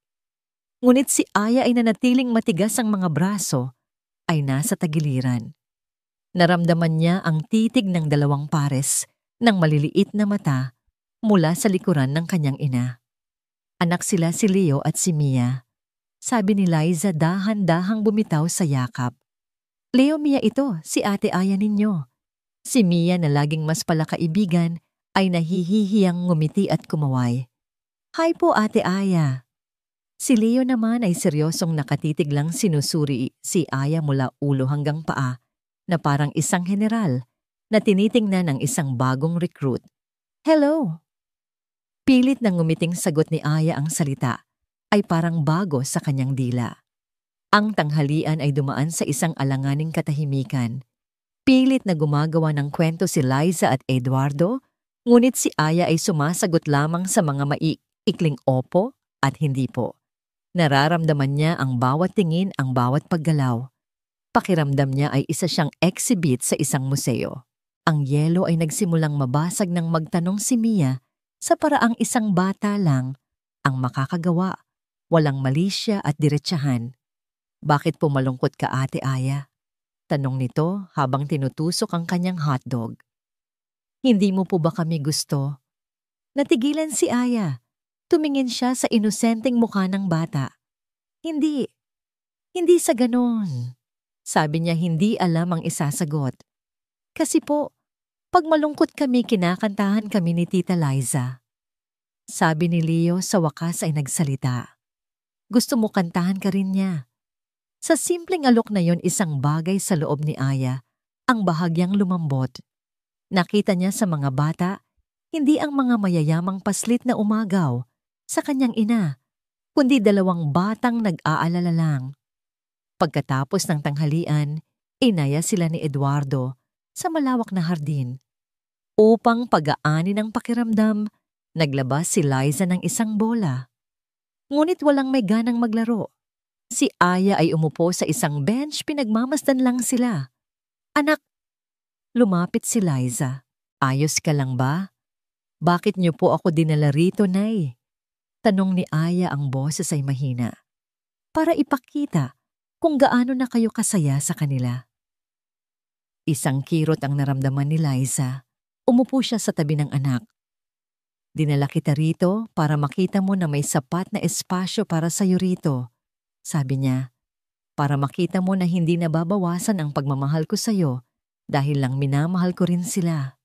Ngunit si Aya ay nanatiling matigas, ang mga braso ay nasa tagiliran. Naramdaman niya ang titig ng dalawang pares ng maliliit na mata mula sa likuran ng kanyang ina. Anak sila si Leo at si Mia. Sabi ni Liza dahan-dahang bumitaw sa yakap. Leo, Mia ito, si Ate Aya ninyo. Si Mia na laging mas palakaibigan ay nahihihiyang ngumiti at kumaway. Hi po Ate Aya. Si Leo naman ay seryosong nakatitig lang sinusuri si Aya mula ulo hanggang paa na parang isang general na tinitingnan ng isang bagong recruit. Hello! Pilit na ngumiting sagot ni Aya, ang salita ay parang bago sa kanyang dila. Ang tanghalian ay dumaan sa isang alanganing katahimikan. Pilit na gumagawa ng kwento si Liza at Eduardo, ngunit si Aya ay sumasagot lamang sa mga maiikling opo at hindi po. Nararamdaman niya ang bawat tingin, ang bawat paggalaw. Pakiramdam niya ay isa siyang exhibit sa isang museo. Ang yelo ay nagsimulang mabasag nang magtanong si Mia sa paraang isang bata lang ang makakagawa. Walang malisya at diretsahan. Bakit po malungkot ka Ate Aya? Tanong nito habang tinutusok ang kanyang hotdog. Hindi mo po ba kami gusto? Natigilan si Aya. Tumingin siya sa inosenteng mukha ng bata. Hindi sa ganon. Sabi niya hindi alam ang isasagot. Kasi po, pag malungkot kami kinakantahan kami ni Tita Liza. Sabi ni Leo sa wakas ay nagsalita. Gusto mo kantahan ka rin niya. Sa simpleng alok na yon, isang bagay sa loob ni Aya ang bahagyang lumambot. Nakita niya sa mga bata, hindi ang mga mayayamang paslit na umagaw sa kanyang ina, kundi dalawang batang nag-aalala lang. Pagkatapos ng tanghalian, inaya sila ni Eduardo sa malawak na hardin. Upang pag-aani ng pakiramdam, naglabas si Liza ng isang bola. Ngunit walang may ganang maglaro. Si Aya ay umupo sa isang bench, pinagmamasdan lang sila. Anak, lumapit si Liza. Ayos ka lang ba? Bakit niyo po ako dinala rito, Nay? Tanong ni Aya, ang boses ay mahina. Para ipakita kung gaano na kayo kasaya sa kanila. Isang kirot ang naramdaman ni Liza. Umupo siya sa tabi ng anak. Dinala kita rito para makita mo na may sapat na espasyo para sa'yo rito. Sabi niya, para makita mo na hindi nababawasan ang pagmamahal ko sa'yo dahil lang minamahal ko rin sila.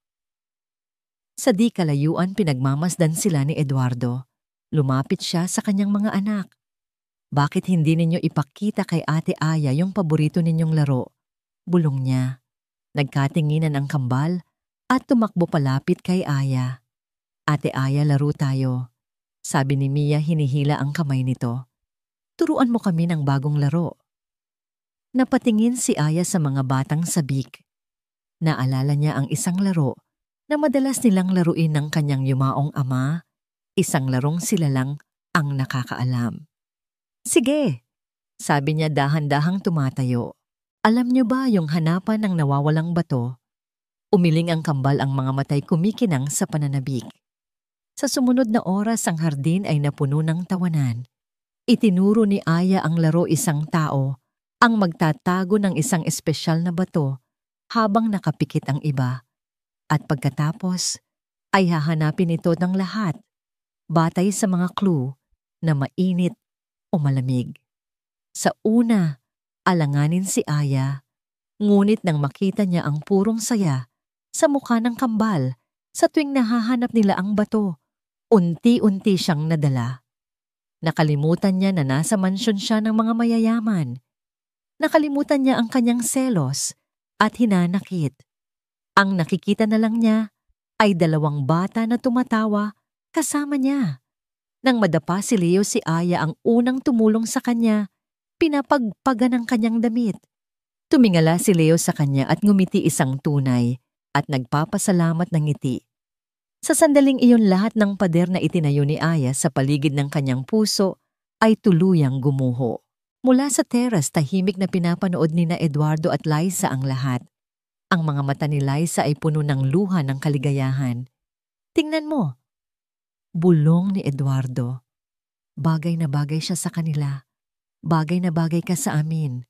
Sa di kalayuan pinagmamasdan sila ni Eduardo. Lumapit siya sa kanyang mga anak. Bakit hindi ninyo ipakita kay Ate Aya yung paborito ninyong laro? Bulong niya. Nagkatinginan ang kambal at tumakbo palapit kay Aya. Ate Aya, laro tayo. Sabi ni Mia, hinihila ang kamay nito. Turuan mo kami ng bagong laro. Napatingin si Aya sa mga batang sabik. Naalala niya ang isang laro na madalas nilang laruin ng kanyang yumaong ama. Isang larong sila lang ang nakakaalam. Sige, sabi niya dahan-dahang tumatayo. Alam niyo ba yung hanapan ng nawawalang bato? Umiling ang kambal, ang mga matay kumikinang sa pananabik. Sa sumunod na oras ang hardin ay napuno ng tawanan. Itinuro ni Aya ang laro, isang tao ang magtatago ng isang espesyal na bato habang nakapikit ang iba. At pagkatapos ay hahanapin ito ng lahat batay sa mga clue na mainit o malamig. Sa una, alanganin si Aya, ngunit nang makita niya ang purong saya sa mukha ng kambal sa tuwing nahahanap nila ang bato, unti-unti siyang nadala. Nakalimutan niya na nasa mansyon siya ng mga mayayaman. Nakalimutan niya ang kanyang selos at hinanakit. Ang nakikita na lang niya ay dalawang bata na tumatawa kasama niya. Nang madapa si Leo, si Aya ang unang tumulong sa kanya, pinapagpagan ang kanyang damit. Tumingala si Leo sa kanya at ngumiti, isang tunay at nagpapasalamat ng ngiti. Sa sandaling iyon, lahat ng pader na itinayo ni Aya sa paligid ng kanyang puso ay tuluyang gumuho. Mula sa teras, tahimik na pinapanood nina Eduardo at Liza ang lahat. Ang mga mata ni Liza ay puno ng luha ng kaligayahan. Tingnan mo, bulong ni Eduardo. Bagay na bagay siya sa kanila. Bagay na bagay ka sa amin.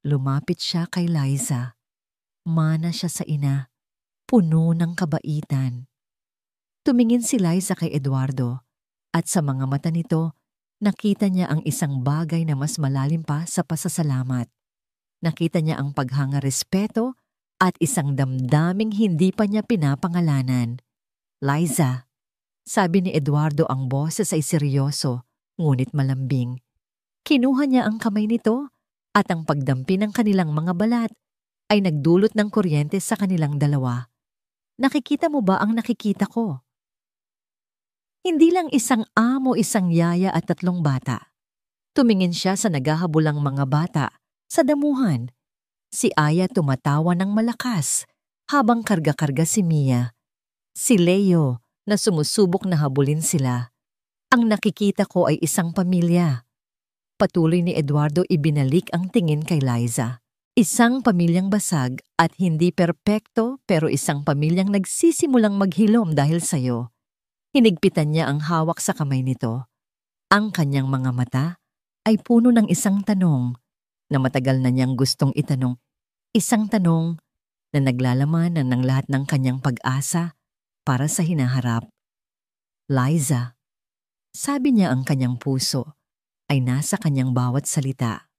Lumapit siya kay Liza. Mana siya sa ina. Puno ng kabaitan. Tumingin si Liza kay Eduardo at sa mga mata nito, nakita niya ang isang bagay na mas malalim pa sa pasasalamat. Nakita niya ang paghanga respeto at isang damdaming hindi pa niya pinapangalanan. Liza, sabi ni Eduardo, ang boses ay seryoso, ngunit malambing. Kinuha niya ang kamay nito at ang pagdampi ng kanilang mga balat ay nagdulot ng kuryente sa kanilang dalawa. Nakikita mo ba ang nakikita ko? Hindi lang isang amo, isang yaya at 3 bata. Tumingin siya sa naghahabulang mga bata sa damuhan. Si Aya tumatawa ng malakas habang karga-karga si Mia. Si Leo na sumusubok na habulin sila. Ang nakikita ko ay isang pamilya. Patuloy ni Eduardo ibinalik ang tingin kay Liza. Isang pamilyang basag at hindi perpekto pero isang pamilyang nagsisimulang maghilom dahil sa'yo. Hinigpitan niya ang hawak sa kamay nito. Ang kanyang mga mata ay puno ng isang tanong na matagal na niyang gustong itanong. Isang tanong na naglalaman ng lahat ng kanyang pag-asa para sa hinaharap. Liza, sabi niya, ang kanyang puso ay nasa kanyang bawat salita.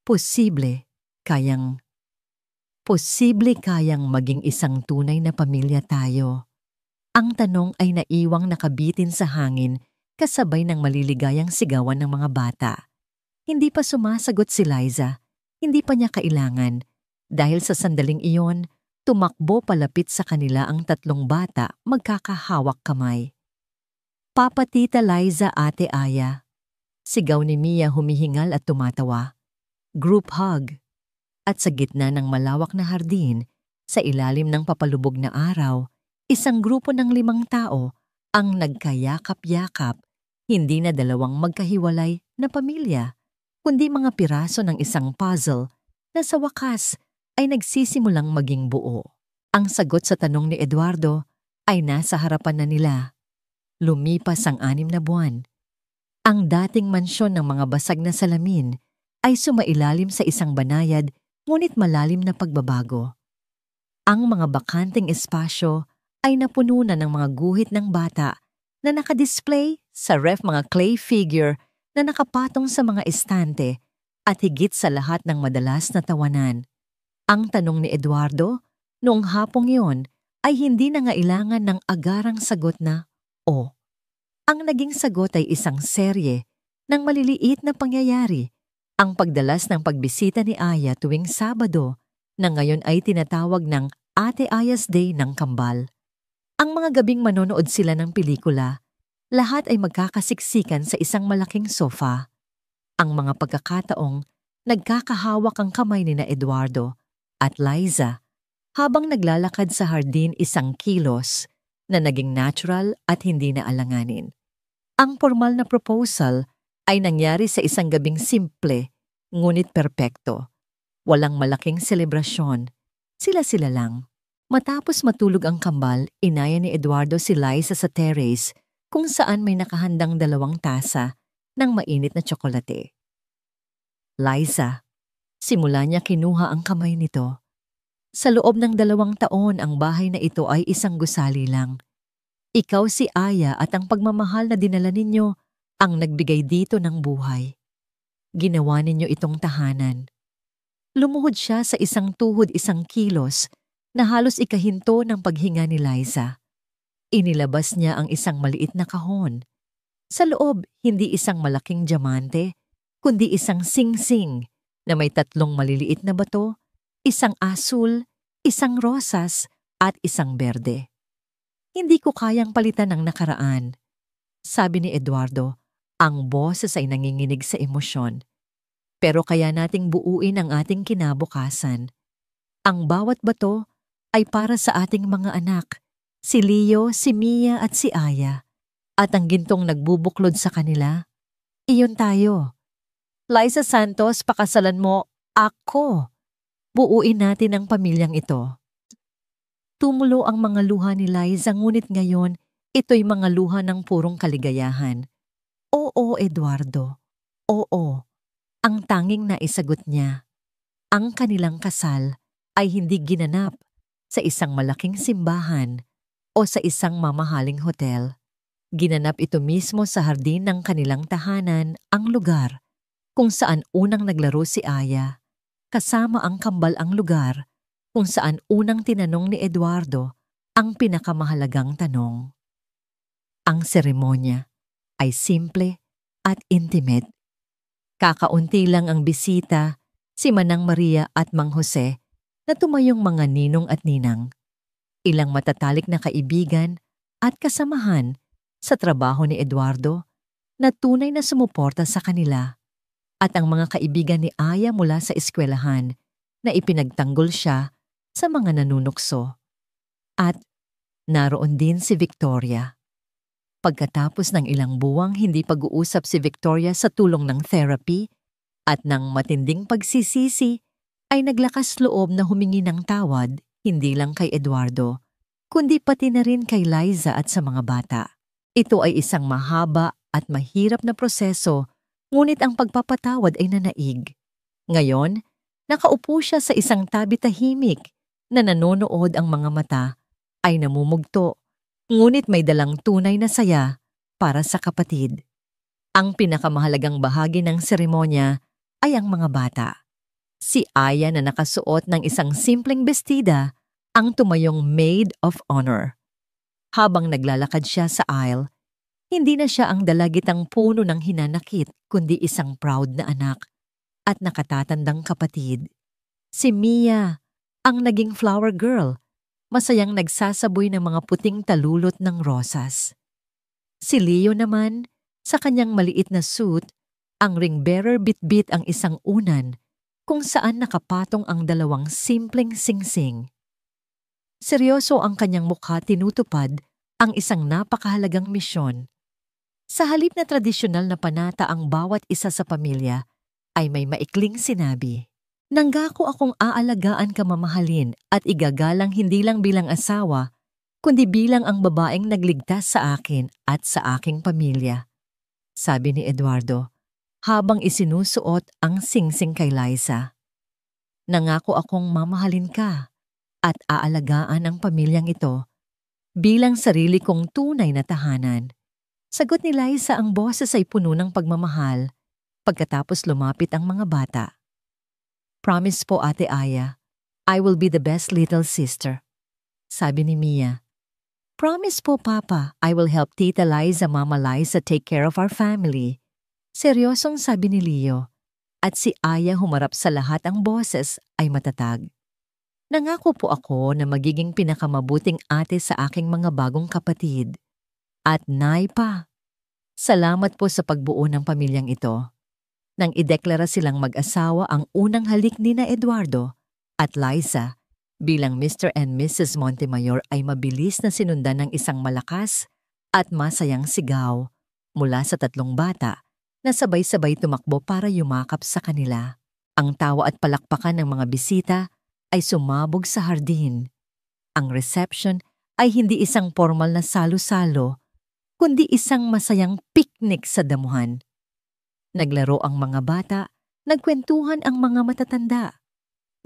Posible kayang maging isang tunay na pamilya tayo. Ang tanong ay naiwang nakabitin sa hangin kasabay ng maliligayang sigawan ng mga bata. Hindi pa sumasagot si Liza, hindi pa niya kailangan. Dahil sa sandaling iyon, tumakbo palapit sa kanila ang 3 bata magkakahawak kamay. Papa, Tita, Liza, Ate Aya. Sigaw ni Mia humihingal at tumatawa. Group hug. At sa gitna ng malawak na hardin, sa ilalim ng papalubog na araw, isang grupo ng 5 tao ang nagkayakap-yakap, hindi na 2 magkahiwalay na pamilya, kundi mga piraso ng isang puzzle na sa wakas ay nagsisimulang maging buo. Ang sagot sa tanong ni Eduardo ay nasa harapan na nila. Lumipas ang 6 na buwan. Ang dating mansyon ng mga basag na salamin ay sumailalim sa isang banayad ngunit malalim na pagbabago. Ang mga bakanting espasyo ay napuno na ng mga guhit ng bata na nakadisplay sa ref, mga clay figure na nakapatong sa mga estante at higit sa lahat ng madalas na tawanan. Ang tanong ni Eduardo noong hapong iyon ay hindi nangailangan ng agarang sagot na o. Ang naging sagot ay isang serye ng maliliit na pangyayari, ang pagdalas ng pagbisita ni Aya tuwing Sabado na ngayon ay tinatawag ng Ate Aya's Day ng Kambal. Ang mga gabing manonood sila ng pelikula, lahat ay magkakasiksikan sa isang malaking sofa. Ang mga pagkakataong nagkakahawak ang kamay ni na Eduardo at Liza habang naglalakad sa hardin, isang kilos na naging natural at hindi na alanganin. Ang formal na proposal ay nangyari sa isang gabing simple ngunit perpekto. Walang malaking selebrasyon, sila-sila lang. Matapos matulog ang kambal, inaya ni Eduardo si Liza sa terrace kung saan may nakahandang 2 tasa ng mainit na tsokolate. Liza, simula niya kinuha ang kamay nito. Sa loob ng 2 taon, ang bahay na ito ay isang gusali lang. Ikaw, si Aya at ang pagmamahal na dinala ninyo ang nagbigay dito ng buhay. Ginawa ninyo itong tahanan. Lumuhod siya sa isang tuhod, 1 kilos na halos ikahinto ng paghinga ni Liza. Inilabas niya ang isang maliit na kahon. Sa loob, hindi isang malaking diamante, kundi isang singsing na may 3 maliliit na bato, 1 asul, 1 rosas at 1 berde. Hindi ko kayang palitan ang nakaraan, sabi ni Eduardo. Ang boses ay nanginginig sa emosyon. Pero kaya nating buuin ang ating kinabukasan. Ang bawat bato ay para sa ating mga anak, si Leo, si Mia at si Aya. At ang gintong nagbubuklod sa kanila, iyon tayo. Liza Santos, pakasalan mo ako. Buuin natin ang pamilyang ito. Tumulo ang mga luha ni Liza, ngunit ngayon, ito'y mga luha ng purong kaligayahan. Oo, Eduardo. Oo. Ang tanging naisagot niya. Ang kanilang kasal ay hindi ginanap sa isang malaking simbahan o sa isang mamahaling hotel. Ginanap ito mismo sa hardin ng kanilang tahanan, ang lugar kung saan unang naglaro si Aya. Kasama ang kambal ang lugar kung saan unang tinanong ni Eduardo ang pinakamahalagang tanong. Ang seremonya ay simple at intimate. Kakaunti lang ang bisita, si Manang Maria at Mang Jose na tumayong mga ninong at ninang. Ilang matatalik na kaibigan at kasamahan sa trabaho ni Eduardo na tunay na sumuporta sa kanila, at ang mga kaibigan ni Aya mula sa eskwelahan na ipinagtanggol siya sa mga nanunukso. At naroon din si Victoria. Pagkatapos ng ilang buwang hindi pag-uusap si Victoria sa tulong ng therapy at ng matinding pagsisisi, ay naglakas loob na humingi ng tawad hindi lang kay Eduardo, kundi pati na rin kay Liza at sa mga bata. Ito ay isang mahaba at mahirap na proseso, ngunit ang pagpapatawad ay nanaig. Ngayon, nakaupo siya sa isang tabi tahimik na nanonood, ang mga mata ay namumugto, ngunit may dalang tunay na saya para sa kapatid. Ang pinakamahalagang bahagi ng seremonya ay ang mga bata. Si Aya na nakasuot ng isang simpleng bestida ang tumayong maid of honor. Habang naglalakad siya sa aisle, hindi na siya ang dalagitang puno ng hinanakit, kundi isang proud na anak at nakatatandang kapatid. Si Mia, ang naging flower girl, masayang nagsasaboy ng mga puting talulot ng rosas. Si Leo naman, sa kanyang maliit na suit, ang ring bearer bitbit ang isang unan kung saan nakapatong ang dalawang simpleng singsing. Seryoso ang kanyang mukha, tinutupad ang isang napakahalagang misyon. Sa halip na tradisyonal na panata ang bawat isa sa pamilya, ay may maikling sinabi, "Nanggako akong aalagaan ka, mamahalin at igagalang hindi lang bilang asawa, kundi bilang ang babaeng nagligtas sa akin at sa aking pamilya," sabi ni Eduardo habang isinusuot ang singsing kay Liza. "Nangako akong mamahalin ka at aalagaan ang pamilyang ito bilang sarili kong tunay na tahanan," sagot ni Liza. Ang boses ay puno ng pagmamahal. Pagkatapos lumapit ang mga bata. "Promise po, Ate Aya, I will be the best little sister," sabi ni Mia. "Promise po, Papa, I will help Tita Liza, Mama Liza take care of our family," seryosong sabi ni Leo. At si Aya, humarap sa lahat ang boses, ay matatag. "Nangako po ako na magiging pinakamabuting ate sa aking mga bagong kapatid. At Nay pa, salamat po sa pagbuo ng pamilyang ito." Nang ideklara silang mag-asawa, ang unang halik ni na Eduardo at Liza bilang Mr. and Mrs. Montemayor ay mabilis na sinundan ng isang malakas at masayang sigaw mula sa tatlong bata na sabay-sabay tumakbo para yumakap sa kanila. Ang tawa at palakpakan ng mga bisita ay sumabog sa hardin. Ang reception ay hindi isang formal na salo-salo, kundi isang masayang picnic sa damuhan. Naglaro ang mga bata, nagkwentuhan ang mga matatanda.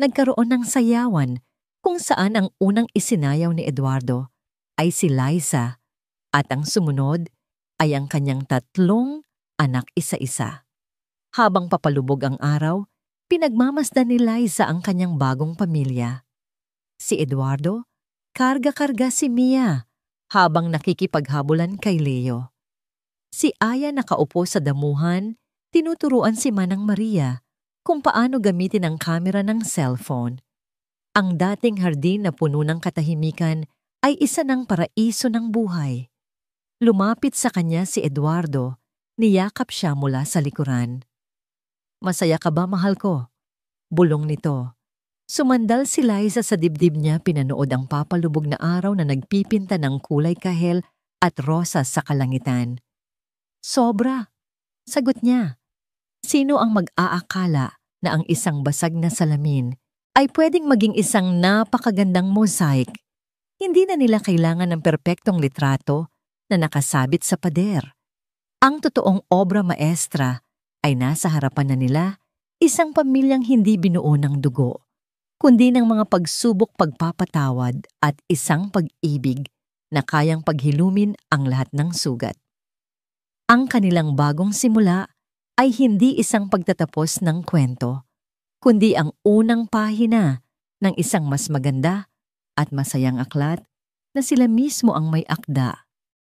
Nagkaroon ng sayawan kung saan ang unang isinayaw ni Eduardo ay si Liza at ang sumunod ay ang kanyang tatlong anak isa-isa. Habang papalubog ang araw, pinagmamasdan ni Liza ang kanyang bagong pamilya. Si Eduardo, karga-karga si Mia habang nakikipaghabulan kay Leo. Si Aya nakaupo sa damuhan, tinuturuan si Manang Maria kung paano gamitin ang kamera ng cellphone. Ang dating hardin na puno ng katahimikan ay isa ng paraiso ng buhay. Lumapit sa kanya si Eduardo, niyakap siya mula sa likuran. "Masaya ka ba, mahal ko?" bulong nito. Sumandal si Liza sa dibdib niya, pinanood ang papalubog na araw na nagpipinta ng kulay kahel at rosas sa kalangitan. "Sobra," sagot niya. Sino ang mag-aakala na ang isang basag na salamin ay pwedeng maging isang napakagandang mosaic? Hindi na nila kailangan ng perpektong litrato na nakasabit sa pader. Ang totoong obra maestra ay nasa harapan na nila, isang pamilyang hindi binuo ng dugo, kundi ng mga pagsubok, pagpapatawad at isang pag-ibig na kayang paghilumin ang lahat ng sugat. Ang kanilang bagong simula ay hindi isang pagtatapos ng kwento, kundi ang unang pahina ng isang mas maganda at masayang aklat na sila mismo ang may akda